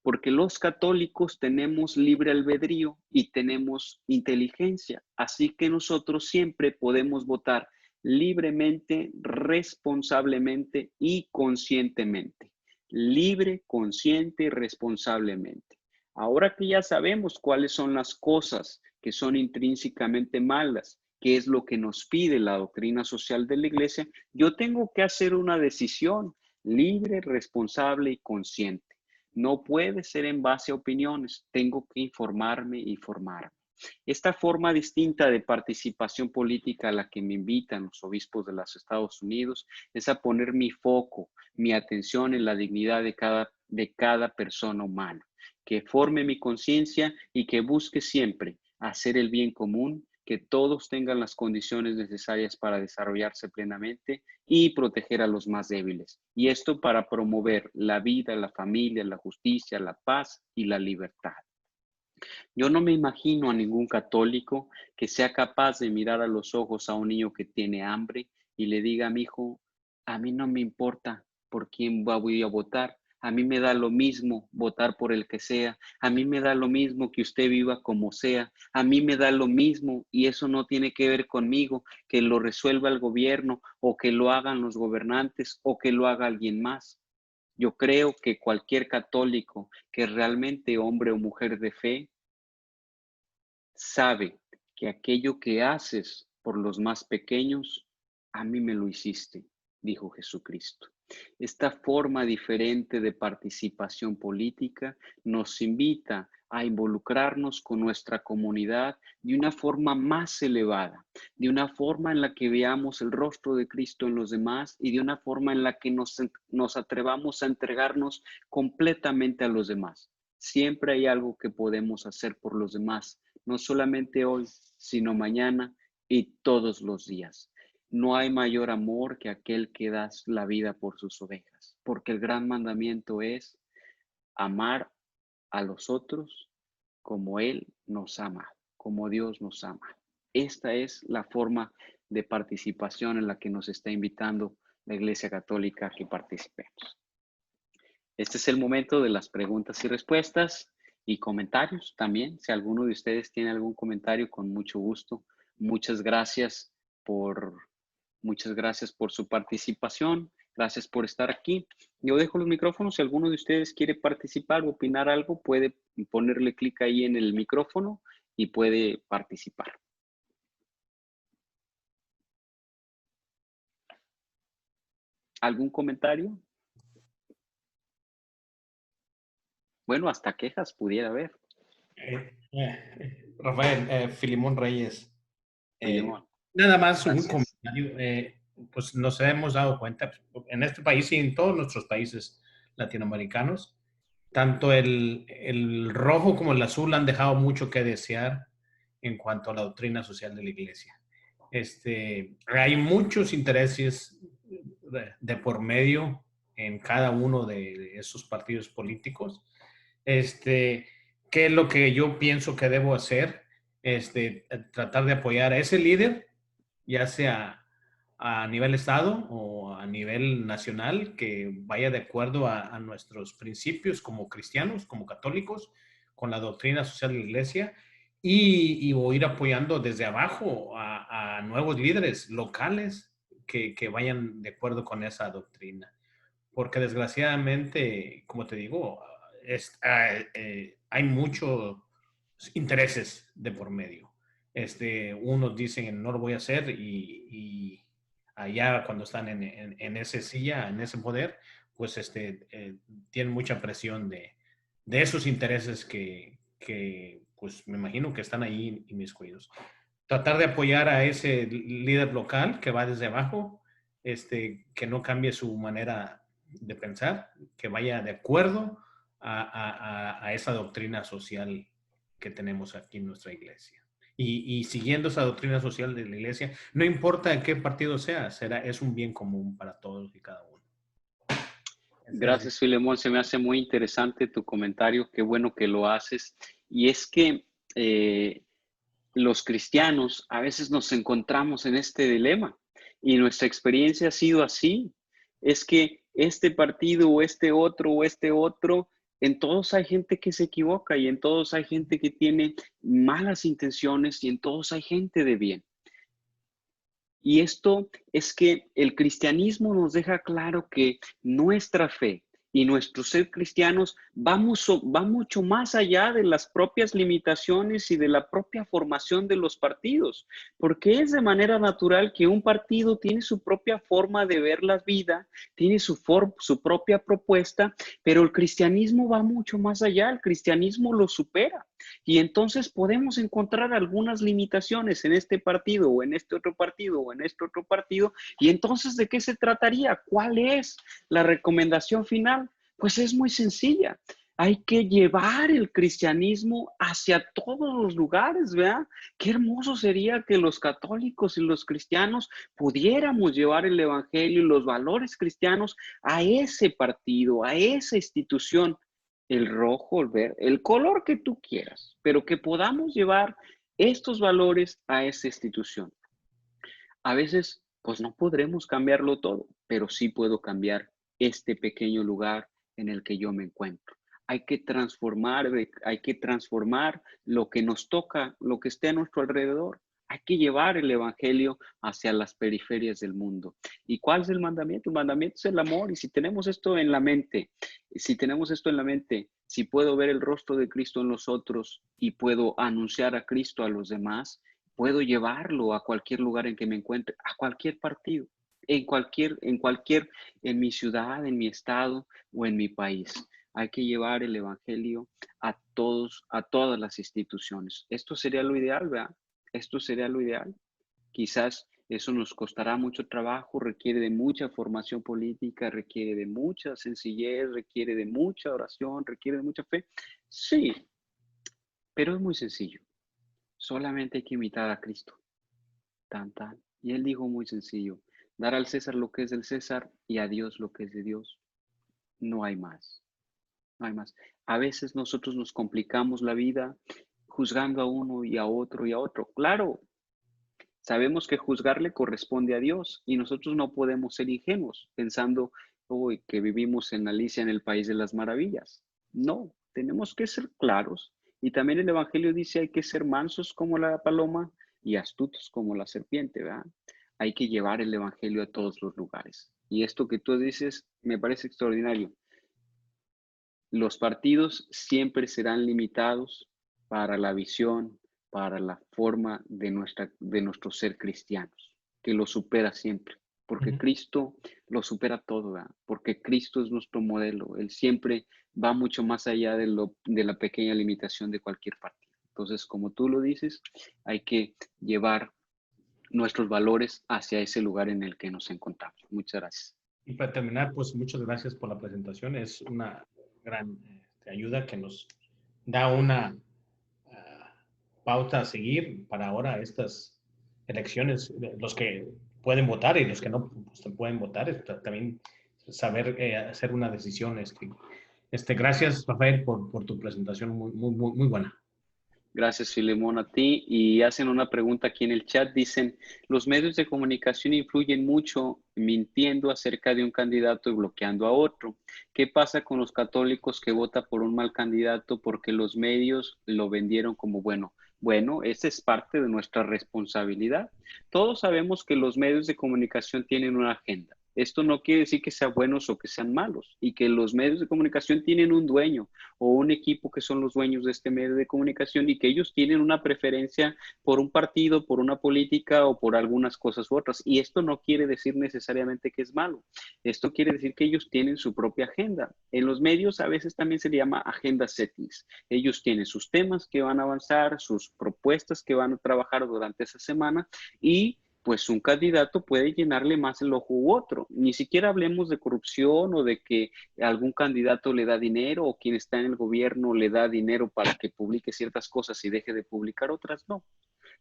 porque los católicos tenemos libre albedrío y tenemos inteligencia, así que nosotros siempre podemos votar libremente, responsablemente y conscientemente. Libre, consciente y responsablemente. Ahora que ya sabemos cuáles son las cosas que son intrínsecamente malas, qué es lo que nos pide la doctrina social de la Iglesia, yo tengo que hacer una decisión libre, responsable y consciente. No puede ser en base a opiniones, tengo que informarme y formarme. Esta forma distinta de participación política a la que me invitan los obispos de los Estados Unidos es a poner mi foco, mi atención en la dignidad de cada persona humana, que forme mi conciencia y que busque siempre hacer el bien común, que todos tengan las condiciones necesarias para desarrollarse plenamente y proteger a los más débiles. Y esto para promover la vida, la familia, la justicia, la paz y la libertad. Yo no me imagino a ningún católico que sea capaz de mirar a los ojos a un niño que tiene hambre y le diga a mi hijo, a mí no me importa por quién voy a votar, A mí me da lo mismo votar por el que sea. A mí me da lo mismo que usted viva como sea. A mí me da lo mismo y eso no tiene que ver conmigo, que lo resuelva el gobierno o que lo hagan los gobernantes o que lo haga alguien más. Yo creo que cualquier católico que realmente hombre o mujer de fe sabe que aquello que haces por los más pequeños, a mí me lo hiciste, dijo Jesucristo. Esta forma diferente de participación política nos invita a involucrarnos con nuestra comunidad de una forma más elevada, de una forma en la que veamos el rostro de Cristo en los demás y de una forma en la que nos atrevamos a entregarnos completamente a los demás. Siempre hay algo que podemos hacer por los demás, no solamente hoy, sino mañana y todos los días. No hay mayor amor que aquel que da la vida por sus ovejas, porque el gran mandamiento es amar a los otros como Él nos ama, como Dios nos ama. Esta es la forma de participación en la que nos está invitando la Iglesia Católica a que participemos. Este es el momento de las preguntas y respuestas y comentarios también. Si alguno de ustedes tiene algún comentario, con mucho gusto. Muchas gracias por, muchas gracias por su participación. Gracias por estar aquí. Yo dejo los micrófonos. Si alguno de ustedes quiere participar o opinar algo, puede ponerle clic ahí en el micrófono y puede participar. ¿Algún comentario? Bueno, hasta quejas pudiera haber. Rafael, Filimón Reyes. Filemón. Nada más un Gracias. comentario. Pues nos hemos dado cuenta, en este país y en todos nuestros países latinoamericanos, tanto el rojo como el azul han dejado mucho que desear en cuanto a la doctrina social de la Iglesia. Hay muchos intereses de por medio en cada uno de esos partidos políticos. ¿Qué es lo que yo pienso que debo hacer? Tratar de apoyar a ese líder, ya sea a nivel estado o a nivel nacional, que vaya de acuerdo a nuestros principios como cristianos, como católicos, con la doctrina social de la Iglesia, y voy a ir apoyando desde abajo a nuevos líderes locales que vayan de acuerdo con esa doctrina. Porque desgraciadamente, como te digo, hay muchos intereses de por medio. Unos dicen no lo voy a hacer y allá cuando están en esa silla, en ese poder, pues tienen mucha presión de esos intereses que pues me imagino que están ahí inmiscuidos. Tratar de apoyar a ese líder local que va desde abajo, que no cambie su manera de pensar, que vaya de acuerdo a esa doctrina social que tenemos aquí en nuestra iglesia. Y siguiendo esa doctrina social de la iglesia, no importa qué partido sea, es un bien común para todos y cada uno. Gracias, Filemón. Se me hace muy interesante tu comentario. Qué bueno que lo haces. Y es que los cristianos a veces nos encontramos en este dilema y nuestra experiencia ha sido así. Es que este partido o este otro, en todos hay gente que se equivoca y en todos hay gente que tiene malas intenciones y en todos hay gente de bien. Y esto es que el cristianismo nos deja claro que nuestra fe y nuestro ser cristianos va mucho más allá de las propias limitaciones y de la propia formación de los partidos, porque es de manera natural que un partido tiene su propia forma de ver la vida, tiene su propia propuesta, pero el cristianismo va mucho más allá, el cristianismo lo supera. Y entonces podemos encontrar algunas limitaciones en este partido o en este otro partido o en este otro partido. Y entonces, ¿de qué se trataría? ¿Cuál es la recomendación final? Pues es muy sencilla. Hay que llevar el cristianismo hacia todos los lugares, ¿verdad? Qué hermoso sería que los católicos y los cristianos pudiéramos llevar el evangelio y los valores cristianos a ese partido, a esa institución, el rojo, el verde, el color que tú quieras, pero que podamos llevar estos valores a esa institución. A veces, pues no podremos cambiarlo todo, pero sí puedo cambiar este pequeño lugar, en el que yo me encuentro. Hay que transformar lo que nos toca, lo que esté a nuestro alrededor. Hay que llevar el evangelio hacia las periferias del mundo. ¿Y cuál es el mandamiento? El mandamiento es el amor. Y si tenemos esto en la mente, si puedo ver el rostro de Cristo en los otros y puedo anunciar a Cristo a los demás, puedo llevarlo a cualquier lugar en que me encuentre, a cualquier partido, en mi ciudad, en mi estado o en mi país. Hay que llevar el evangelio a todas las instituciones. Esto sería lo ideal, ¿verdad? Esto sería lo ideal. Quizás eso nos costará mucho trabajo, requiere de mucha formación política, requiere de mucha sencillez, requiere de mucha oración, requiere de mucha fe. Sí, pero es muy sencillo. Solamente hay que imitar a Cristo. Tan, tan. Y él dijo muy sencillo, dar al César lo que es del César y a Dios lo que es de Dios. No hay más. No hay más. A veces nosotros nos complicamos la vida juzgando a uno y a otro y a otro. Claro, sabemos que juzgar le corresponde a Dios y nosotros no podemos ser ingenuos pensando hoy que vivimos en Alicia en el País de las Maravillas. No, tenemos que ser claros. Y también el Evangelio dice hay que ser mansos como la paloma y astutos como la serpiente, ¿verdad? Hay que llevar el Evangelio a todos los lugares. Y esto que tú dices me parece extraordinario. Los partidos siempre serán limitados para la visión, para la forma de nuestro ser cristianos, que lo supera siempre, porque Cristo lo supera todo, ¿verdad? Porque Cristo es nuestro modelo, Él siempre va mucho más allá de la pequeña limitación de cualquier partido. Entonces, como tú lo dices, hay que llevar nuestros valores hacia ese lugar en el que nos encontramos. Muchas gracias. Y para terminar, pues muchas gracias por la presentación. Es una gran ayuda que nos da una pauta a seguir para ahora estas elecciones. Los que pueden votar y los que no pues, pueden votar, también saber hacer una decisión. Gracias, Rafael, por tu presentación muy buena. Gracias, Filemón, a ti. Y hacen una pregunta aquí en el chat. Dicen, los medios de comunicación influyen mucho mintiendo acerca de un candidato y bloqueando a otro. ¿Qué pasa con los católicos que votan por un mal candidato porque los medios lo vendieron como bueno? Bueno, esa es parte de nuestra responsabilidad. Todos sabemos que los medios de comunicación tienen una agenda. Esto no quiere decir que sean buenos o que sean malos y que los medios de comunicación tienen un dueño o un equipo que son los dueños de este medio de comunicación y que ellos tienen una preferencia por un partido, por una política o por algunas cosas u otras. Y esto no quiere decir necesariamente que es malo. Esto quiere decir que ellos tienen su propia agenda. En los medios a veces también se le llama agenda settings. Ellos tienen sus temas que van a avanzar, sus propuestas que van a trabajar durante esa semana y pues un candidato puede llenarle más el ojo u otro. Ni siquiera hablemos de corrupción o de que algún candidato le da dinero o quien está en el gobierno le da dinero para que publique ciertas cosas y deje de publicar otras. No.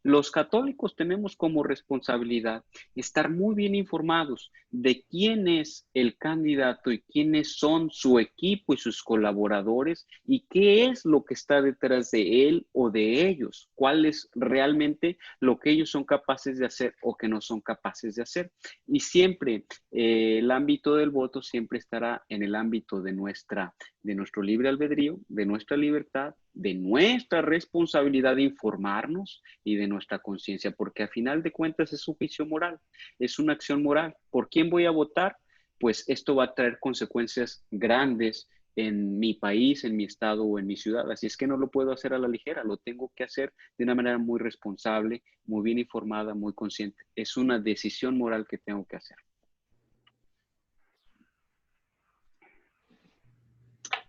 Los católicos tenemos como responsabilidad estar muy bien informados de quién es el candidato y quiénes son su equipo y sus colaboradores y qué es lo que está detrás de él o de ellos, cuál es realmente lo que ellos son capaces de hacer o que no son capaces de hacer. Y siempre el ámbito del voto siempre estará en el ámbito de nuestro libre albedrío, de nuestra libertad, de nuestra responsabilidad de informarnos y de nuestra conciencia, porque a final de cuentas es un juicio moral, es una acción moral. ¿Por quién voy a votar? Pues esto va a traer consecuencias grandes en mi país, en mi estado o en mi ciudad. Así es que no lo puedo hacer a la ligera, lo tengo que hacer de una manera muy responsable, muy bien informada, muy consciente. Es una decisión moral que tengo que hacer.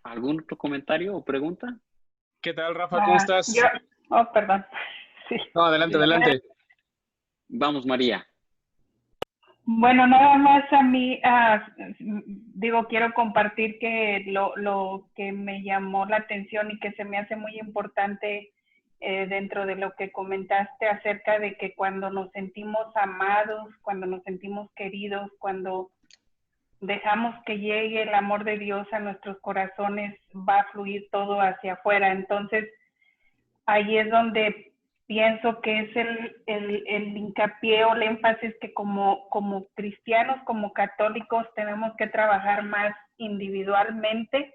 ¿Algún otro comentario o pregunta? ¿Qué tal, Rafa? ¿Cómo estás? Perdón. Sí. No, adelante, adelante. Vamos, María. Bueno, nada más a mí, quiero compartir que lo que me llamó la atención y que se me hace muy importante dentro de lo que comentaste acerca de que cuando nos sentimos amados, cuando nos sentimos queridos, cuando dejamos que llegue el amor de Dios a nuestros corazones, va a fluir todo hacia afuera. Entonces, ahí es donde pienso que es el hincapié o el énfasis que como cristianos, como católicos, tenemos que trabajar más individualmente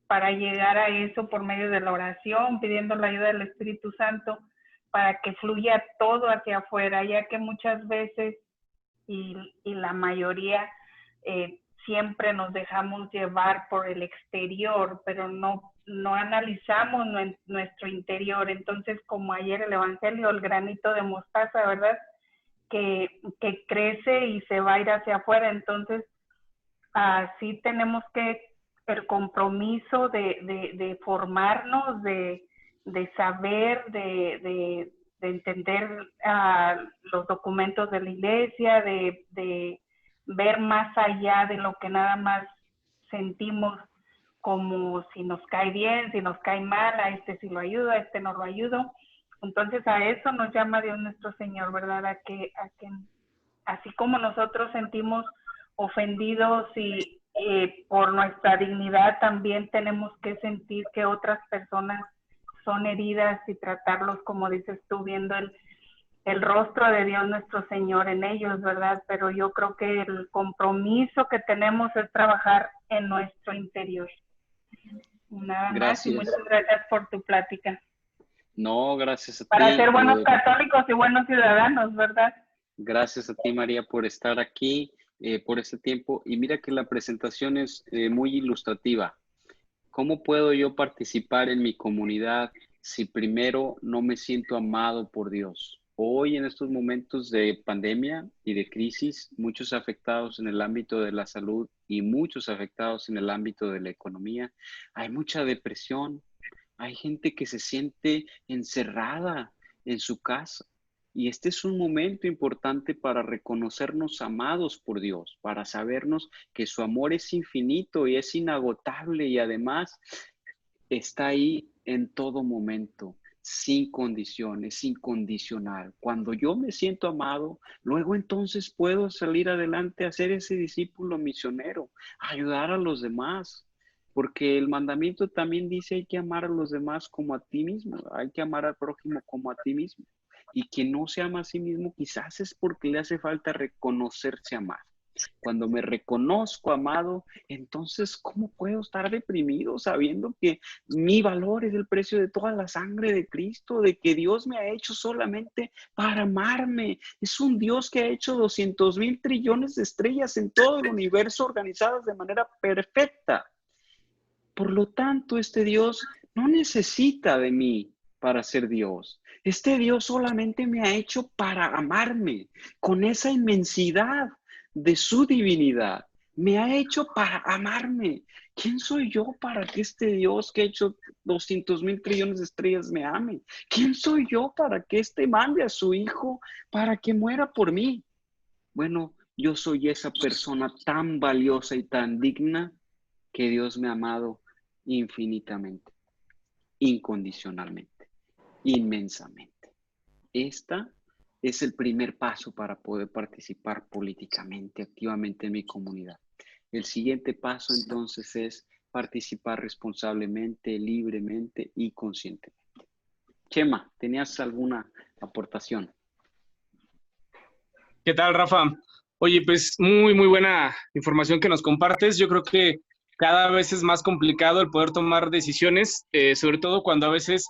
para llegar a eso por medio de la oración, pidiendo la ayuda del Espíritu Santo para que fluya todo hacia afuera, ya que muchas veces y la mayoría siempre nos dejamos llevar por el exterior, pero no analizamos nuestro interior. Entonces, como ayer el Evangelio, el granito de mostaza, ¿verdad? Que crece y se va a ir hacia afuera. Entonces, sí tenemos que el compromiso de formarnos, de saber, de entender los documentos de la iglesia, de ver más allá de lo que nada más sentimos, como si nos cae bien, si nos cae mal, a este sí lo ayudo, a este no lo ayudo. Entonces a eso nos llama Dios nuestro Señor, ¿verdad? A que así como nosotros sentimos ofendidos y por nuestra dignidad, también tenemos que sentir que otras personas son heridas y tratarlos, como dices tú, viendo el rostro de Dios nuestro Señor en ellos, ¿verdad? Pero yo creo que el compromiso que tenemos es trabajar en nuestro interior. Nada más, y muchas gracias por tu plática. No, gracias a ti. Para ser buenos católicos y buenos ciudadanos, ¿verdad? Gracias a ti, María, por estar aquí, por este tiempo. Y mira que la presentación es muy ilustrativa. ¿Cómo puedo yo participar en mi comunidad si primero no me siento amado por Dios? Hoy, en estos momentos de pandemia y de crisis, muchos afectados en el ámbito de la salud y muchos afectados en el ámbito de la economía, hay mucha depresión. Hay gente que se siente encerrada en su casa. Y este es un momento importante para reconocernos amados por Dios, para sabernos que su amor es infinito y es inagotable y además está ahí en todo momento, sin condiciones, incondicional. Cuando yo me siento amado, luego entonces puedo salir adelante a ser ese discípulo misionero, a ayudar a los demás. Porque el mandamiento también dice hay que amar a los demás como a ti mismo, hay que amar al prójimo como a ti mismo. Y quien no se ama a sí mismo quizás es porque le hace falta reconocerse amado. Cuando me reconozco amado, entonces, ¿cómo puedo estar deprimido sabiendo que mi valor es el precio de toda la sangre de Cristo, de que Dios me ha hecho solamente para amarme? Es un Dios que ha hecho 200,000 trillones de estrellas en todo el universo organizadas de manera perfecta. Por lo tanto, este Dios no necesita de mí para ser Dios. Este Dios solamente me ha hecho para amarme con esa inmensidad de su divinidad. Me ha hecho para amarme. ¿Quién soy yo para que este Dios que ha hecho 200,000 trillones de estrellas me ame? ¿Quién soy yo para que este mande a su hijo para que muera por mí? Bueno, yo soy esa persona tan valiosa y tan digna que Dios me ha amado infinitamente, incondicionalmente, inmensamente. Esta es el primer paso para poder participar políticamente, activamente en mi comunidad. El siguiente paso entonces es participar responsablemente, libremente y conscientemente. Chema, ¿tenías alguna aportación? ¿Qué tal, Rafa? Oye, pues muy buena información que nos compartes. Yo creo que cada vez es más complicado el poder tomar decisiones, sobre todo cuando a veces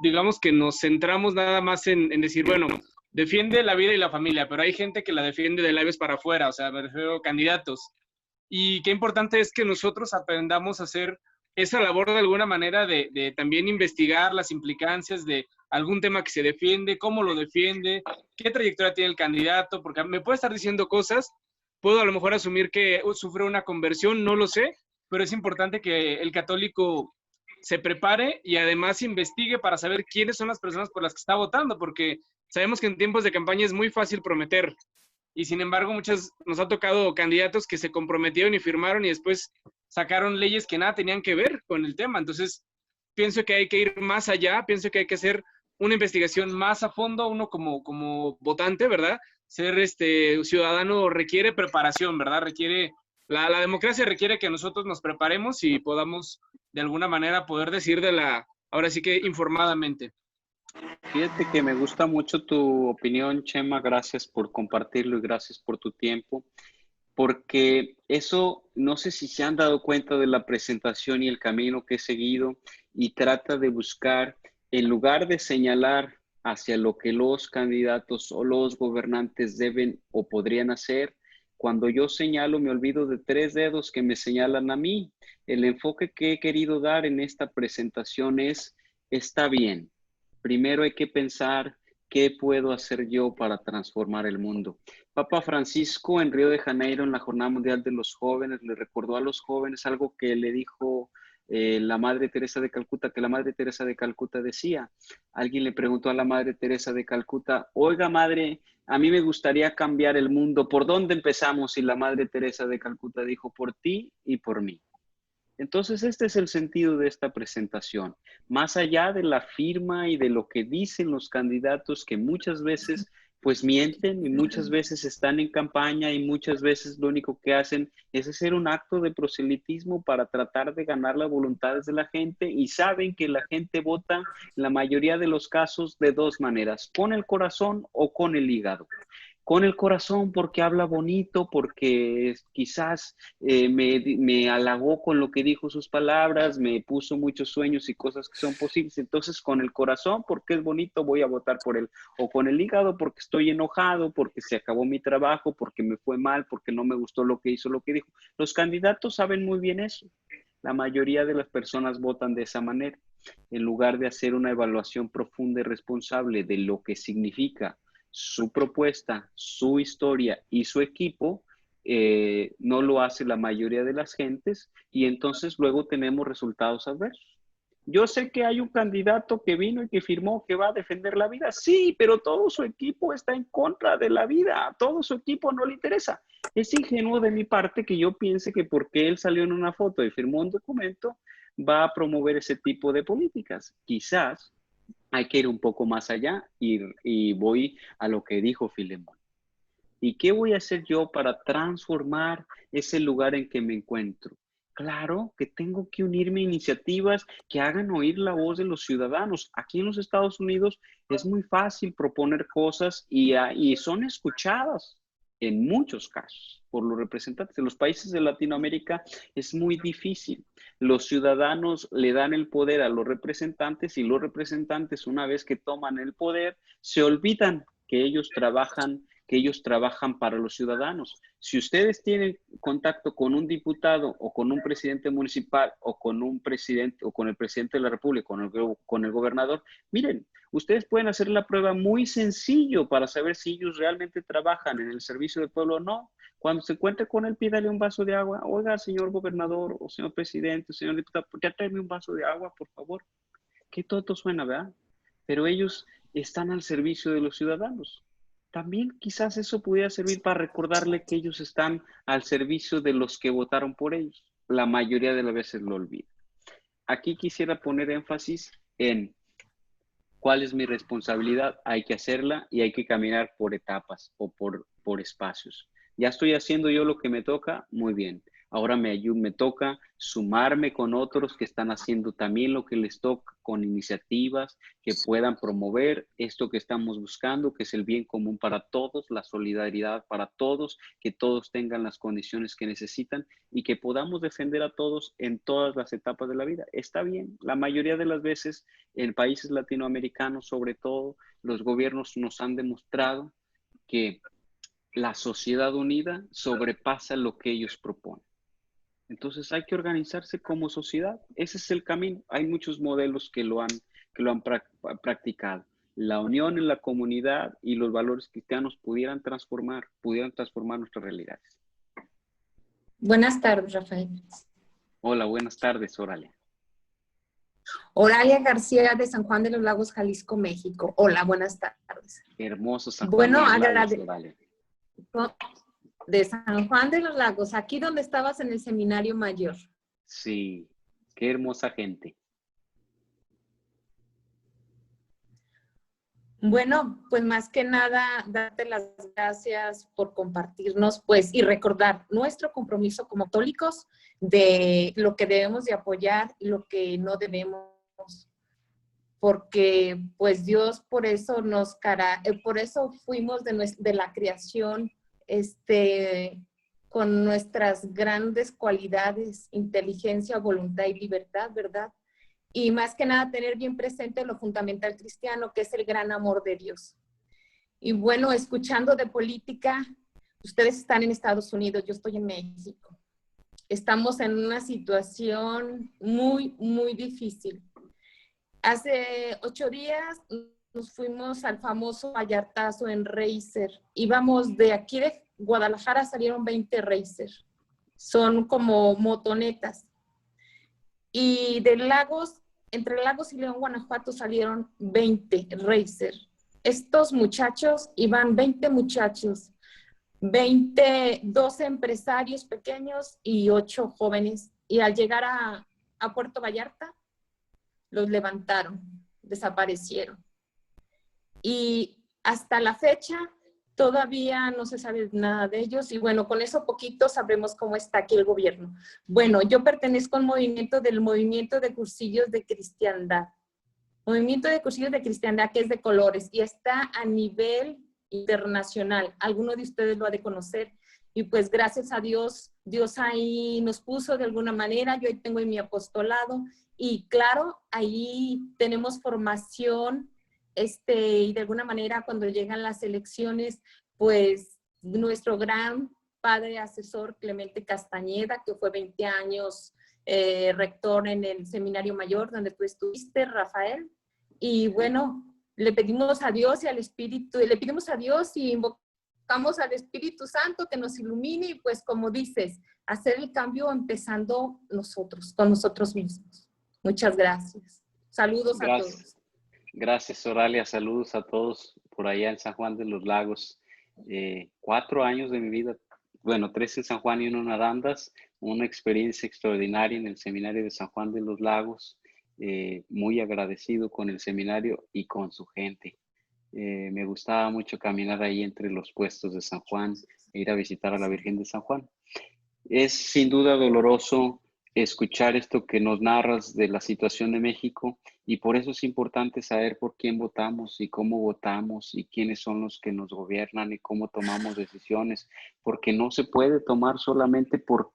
digamos que nos centramos nada más en decir, bueno, defiende la vida y la familia, pero hay gente que la defiende de labios para afuera, o sea, me refiero a candidatos. Y qué importante es que nosotros aprendamos a hacer esa labor de alguna manera de también investigar las implicancias de algún tema que se defiende, cómo lo defiende, qué trayectoria tiene el candidato, porque me puede estar diciendo cosas, puedo a lo mejor asumir que sufre una conversión, no lo sé, pero es importante que el católico se prepare y además investigue para saber quiénes son las personas por las que está votando, porque sabemos que en tiempos de campaña es muy fácil prometer, y sin embargo nos ha tocado candidatos que se comprometieron y firmaron y después sacaron leyes que nada tenían que ver con el tema. Entonces pienso que hay que ir más allá, pienso que hay que hacer una investigación más a fondo, uno como votante, ¿verdad? Ser ciudadano requiere preparación, ¿verdad? La democracia requiere que nosotros nos preparemos y podamos de alguna manera poder decir ahora sí que informadamente. Fíjate que me gusta mucho tu opinión, Chema. Gracias por compartirlo y gracias por tu tiempo. Porque eso, no sé si se han dado cuenta de la presentación y el camino que he seguido y trata de buscar, en lugar de señalar hacia lo que los candidatos o los gobernantes deben o podrían hacer, cuando yo señalo me olvido de 3 dedos que me señalan a mí. El enfoque que he querido dar en esta presentación es, está bien. Primero hay que pensar qué puedo hacer yo para transformar el mundo. Papa Francisco en Río de Janeiro, en la Jornada Mundial de los Jóvenes, le recordó a los jóvenes algo que le dijo la Madre Teresa de Calcuta, que la Madre Teresa de Calcuta decía. Alguien le preguntó a la Madre Teresa de Calcuta, oiga madre, a mí me gustaría cambiar el mundo, ¿por dónde empezamos? Y la Madre Teresa de Calcuta dijo, por ti y por mí. Entonces, este es el sentido de esta presentación. Más allá de la firma y de lo que dicen los candidatos, que muchas veces pues mienten y muchas veces están en campaña y muchas veces lo único que hacen es hacer un acto de proselitismo para tratar de ganar las voluntades de la gente y saben que la gente vota en la mayoría de los casos de 2 maneras, con el corazón o con el hígado. Con el corazón porque habla bonito, porque quizás me halagó con lo que dijo sus palabras, me puso muchos sueños y cosas que son posibles. Entonces, con el corazón porque es bonito voy a votar por él. O con el hígado porque estoy enojado, porque se acabó mi trabajo, porque me fue mal, porque no me gustó lo que hizo, lo que dijo. Los candidatos saben muy bien eso. La mayoría de las personas votan de esa manera. En lugar de hacer una evaluación profunda y responsable de lo que significa su propuesta, su historia y su equipo, no lo hace la mayoría de las gentes y entonces luego tenemos resultados adversos. Yo sé que hay un candidato que vino y que firmó que va a defender la vida, sí, pero todo su equipo está en contra de la vida, a todo su equipo no le interesa. Es ingenuo de mi parte que yo piense que porque él salió en una foto y firmó un documento, va a promover ese tipo de políticas. Quizás hay que ir un poco más allá y voy a lo que dijo Filemón. ¿Y qué voy a hacer yo para transformar ese lugar en que me encuentro? Claro que tengo que unirme a iniciativas que hagan oír la voz de los ciudadanos. Aquí en los Estados Unidos es muy fácil proponer cosas y son escuchadas en muchos casos por los representantes. En los países de Latinoamérica es muy difícil. Los ciudadanos le dan el poder a los representantes y los representantes, una vez que toman el poder, se olvidan que ellos trabajan para los ciudadanos. Si ustedes tienen contacto con un diputado o con un presidente municipal o con un presidente o con el presidente de la República, con el gobernador, miren, ustedes pueden hacer la prueba muy sencillo para saber si ellos realmente trabajan en el servicio del pueblo o no. Cuando se encuentre con él, pídale un vaso de agua. Oiga, señor gobernador o señor presidente, o señor diputado, ya tráeme un vaso de agua, por favor. Qué tonto suena, ¿verdad? Pero ellos están al servicio de los ciudadanos. También quizás eso pudiera servir para recordarle que ellos están al servicio de los que votaron por ellos. La mayoría de las veces lo olvida. Aquí quisiera poner énfasis en cuál es mi responsabilidad. Hay que hacerla y hay que caminar por etapas o por espacios. Ya estoy haciendo yo lo que me toca, muy bien. Ahora me toca sumarme con otros que están haciendo también lo que les toca, con iniciativas que puedan promover esto que estamos buscando, que es el bien común para todos, la solidaridad para todos, que todos tengan las condiciones que necesitan y que podamos defender a todos en todas las etapas de la vida. Está bien, la mayoría de las veces en países latinoamericanos, sobre todo, los gobiernos nos han demostrado que la sociedad unida sobrepasa lo que ellos proponen. Entonces hay que organizarse como sociedad. Ese es el camino. Hay muchos modelos que lo han practicado. La unión en la comunidad y los valores cristianos pudieran transformar nuestras realidades. Buenas tardes, Rafael. Hola, buenas tardes, Oralia. Oralia García de San Juan de los Lagos, Jalisco, México. Hola, buenas tardes. Hermoso San Juan de los Lagos, Oralia. De San Juan de los Lagos, aquí donde estabas en el seminario mayor. Sí, qué hermosa gente. Bueno, pues más que nada, darte las gracias por compartirnos, pues, y recordar nuestro compromiso como católicos de lo que debemos de apoyar y lo que no debemos porque pues Dios por eso por eso fuimos de la creación, con nuestras grandes cualidades, inteligencia, voluntad y libertad, ¿verdad? Y más que nada tener bien presente lo fundamental cristiano, que es el gran amor de Dios. Y bueno, escuchando de política, ustedes están en Estados Unidos, yo estoy en México. Estamos en una situación muy, muy difícil. Hace 8 días nos fuimos al famoso Vallartazo en Racer. Íbamos de aquí de Guadalajara, salieron 20 Racer. Son como motonetas. Y de entre Lagos y León, Guanajuato, salieron 20 Racer. Estos muchachos, iban 20 muchachos, 12 empresarios pequeños y 8 jóvenes. Y al llegar a Puerto Vallarta, los levantaron, desaparecieron. Y hasta la fecha todavía no se sabe nada de ellos y bueno, con eso poquito sabremos cómo está aquí el gobierno. Bueno, yo pertenezco al movimiento de cursillos de cristiandad. Movimiento de cursillos de cristiandad que es de colores y está a nivel internacional. Alguno de ustedes lo ha de conocer y pues gracias a Dios, Dios ahí nos puso de alguna manera. Yo ahí tengo en mi apostolado. Y claro, ahí tenemos formación, y de alguna manera cuando llegan las elecciones, pues nuestro gran padre asesor Clemente Castañeda, que fue 20 años rector en el Seminario Mayor, donde tú estuviste, Rafael. Y bueno, le pedimos a Dios y al Espíritu, le pedimos a Dios y invocamos al Espíritu Santo que nos ilumine y pues como dices, hacer el cambio empezando nosotros, con nosotros mismos. Muchas gracias. Saludos a todos. Gracias, Oralia. Saludos a todos por allá en San Juan de los Lagos. 4 años de mi vida, bueno, 3 en San Juan y 1 en Arandas. Una experiencia extraordinaria en el Seminario de San Juan de los Lagos. Muy agradecido con el seminario y con su gente. Me gustaba mucho caminar ahí entre los puestos de San Juan e ir a visitar a la Virgen de San Juan. Es sin duda doloroso escuchar esto que nos narras de la situación de México y por eso es importante saber por quién votamos y cómo votamos y quiénes son los que nos gobiernan y cómo tomamos decisiones, porque no se puede tomar solamente por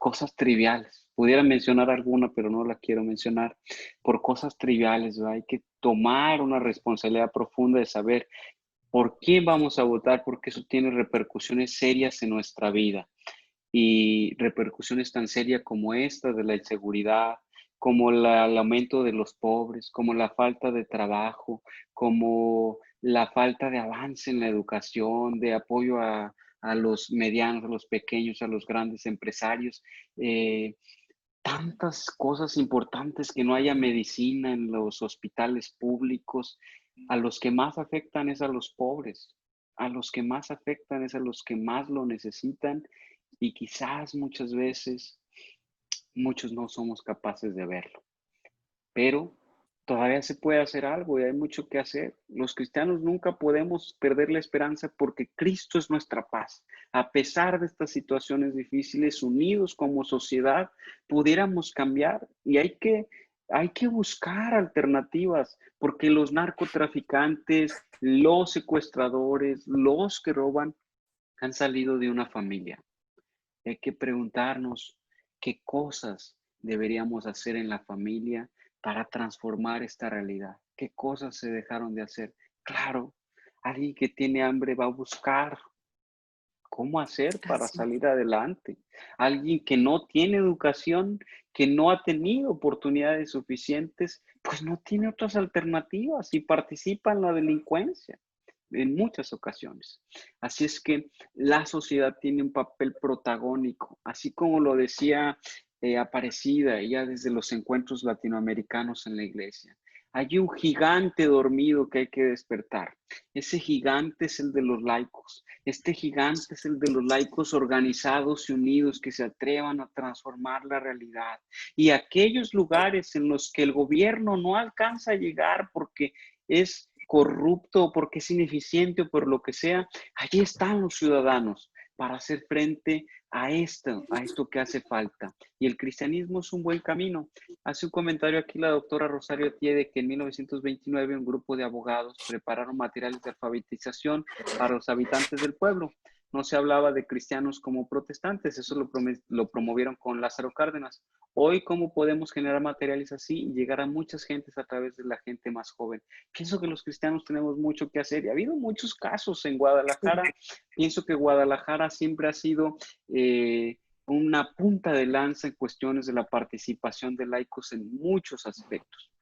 cosas triviales. Pudiera mencionar alguna, pero no la quiero mencionar, por cosas triviales, ¿verdad? Hay que tomar una responsabilidad profunda de saber por quién vamos a votar, porque eso tiene repercusiones serias en nuestra vida. Y repercusiones tan serias como esta de la inseguridad, como el aumento de los pobres, como la falta de trabajo, como la falta de avance en la educación, de apoyo a los medianos, a los pequeños, a los grandes empresarios. Tantas cosas importantes, que no haya medicina en los hospitales públicos. A los que más afectan es a los pobres, a los que más afectan es a los que más lo necesitan. Y quizás muchas veces, muchos no somos capaces de verlo. Pero todavía se puede hacer algo y hay mucho que hacer. Los cristianos nunca podemos perder la esperanza porque Cristo es nuestra paz. A pesar de estas situaciones difíciles, unidos como sociedad, pudiéramos cambiar y hay que buscar alternativas porque los narcotraficantes, los secuestradores, los que roban, han salido de una familia. Hay que preguntarnos qué cosas deberíamos hacer en la familia para transformar esta realidad. ¿Qué cosas se dejaron de hacer? Claro, alguien que tiene hambre va a buscar cómo hacer para salir adelante. Alguien que no tiene educación, que no ha tenido oportunidades suficientes, pues no tiene otras alternativas y participa en la delincuencia en muchas ocasiones. Así es que la sociedad tiene un papel protagónico, así como lo decía Aparecida ya desde los encuentros latinoamericanos en la iglesia. Hay un gigante dormido que hay que despertar. Ese gigante es el de los laicos. Este gigante es el de los laicos organizados y unidos que se atrevan a transformar la realidad. Y aquellos lugares en los que el gobierno no alcanza a llegar porque es corrupto, porque es ineficiente o por lo que sea, allí están los ciudadanos para hacer frente a esto que hace falta. Y el cristianismo es un buen camino. Hace un comentario aquí la doctora Rosario Tiede que en 1929 un grupo de abogados prepararon materiales de alfabetización para los habitantes del pueblo. No se hablaba de cristianos como protestantes, eso lo promovieron con Lázaro Cárdenas. Hoy, ¿cómo podemos generar materiales así y llegar a muchas gentes a través de la gente más joven? Pienso que los cristianos tenemos mucho que hacer y ha habido muchos casos en Guadalajara. Pienso que Guadalajara siempre ha sido una punta de lanza en cuestiones de la participación de laicos en muchos aspectos.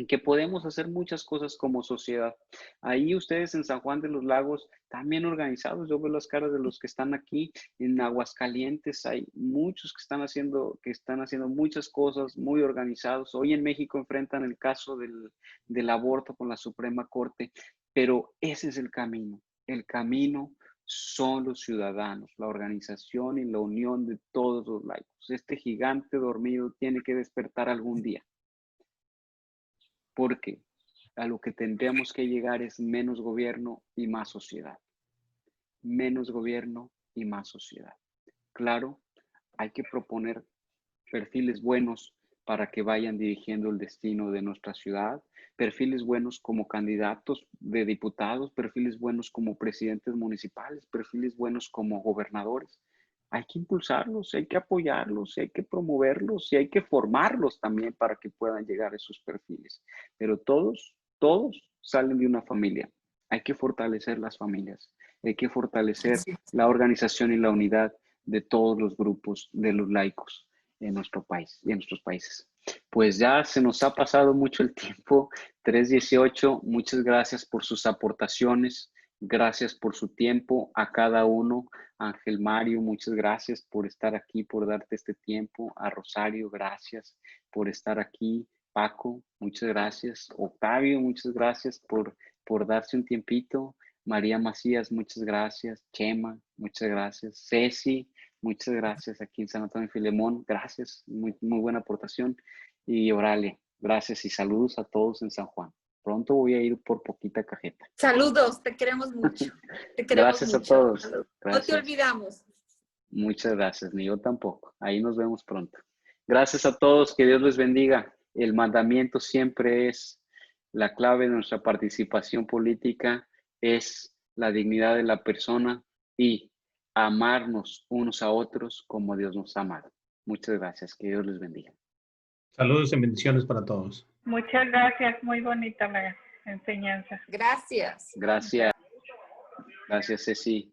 Y que podemos hacer muchas cosas como sociedad. Ahí ustedes en San Juan de los Lagos, también organizados, yo veo las caras de los que están aquí en Aguascalientes, hay muchos que están haciendo muchas cosas muy organizados. Hoy en México enfrentan el caso del aborto con la Suprema Corte, pero ese es el camino. El camino son los ciudadanos, la organización y la unión de todos los laicos. Este gigante dormido tiene que despertar algún día. Porque a lo que tendríamos que llegar es menos gobierno y más sociedad. Menos gobierno y más sociedad. Claro, hay que proponer perfiles buenos para que vayan dirigiendo el destino de nuestra ciudad, perfiles buenos como candidatos de diputados, perfiles buenos como presidentes municipales, perfiles buenos como gobernadores. Hay que impulsarlos, hay que apoyarlos, hay que promoverlos y hay que formarlos también para que puedan llegar a esos perfiles. Pero todos salen de una familia. Hay que fortalecer las familias, hay que fortalecer la organización y la unidad de todos los grupos de los laicos en nuestro país y en nuestros países. Pues ya se nos ha pasado mucho el tiempo, 3:18. Muchas gracias por sus aportaciones. Gracias por su tiempo a cada uno. Ángel Mario, muchas gracias por estar aquí, por darte este tiempo. A Rosario, gracias por estar aquí. Paco, muchas gracias. Octavio, muchas gracias por darse un tiempito. María Macías, muchas gracias. Chema, muchas gracias. Ceci, muchas gracias. Aquí en San Antonio Filemón, gracias. Muy buena aportación. Y Orale, gracias y saludos a todos en San Juan. Pronto voy a ir por poquita cajeta. Saludos, te queremos mucho. Te queremos Gracias mucho. A todos. Gracias. No te olvidamos. Muchas gracias, ni yo tampoco. Ahí nos vemos pronto. Gracias a todos, que Dios les bendiga. El mandamiento siempre es la clave de nuestra participación política, es la dignidad de la persona y amarnos unos a otros como Dios nos ha amado. Muchas gracias, que Dios les bendiga. Saludos y bendiciones para todos. Muchas gracias, muy bonita la enseñanza. Gracias. Gracias. Gracias, Ceci.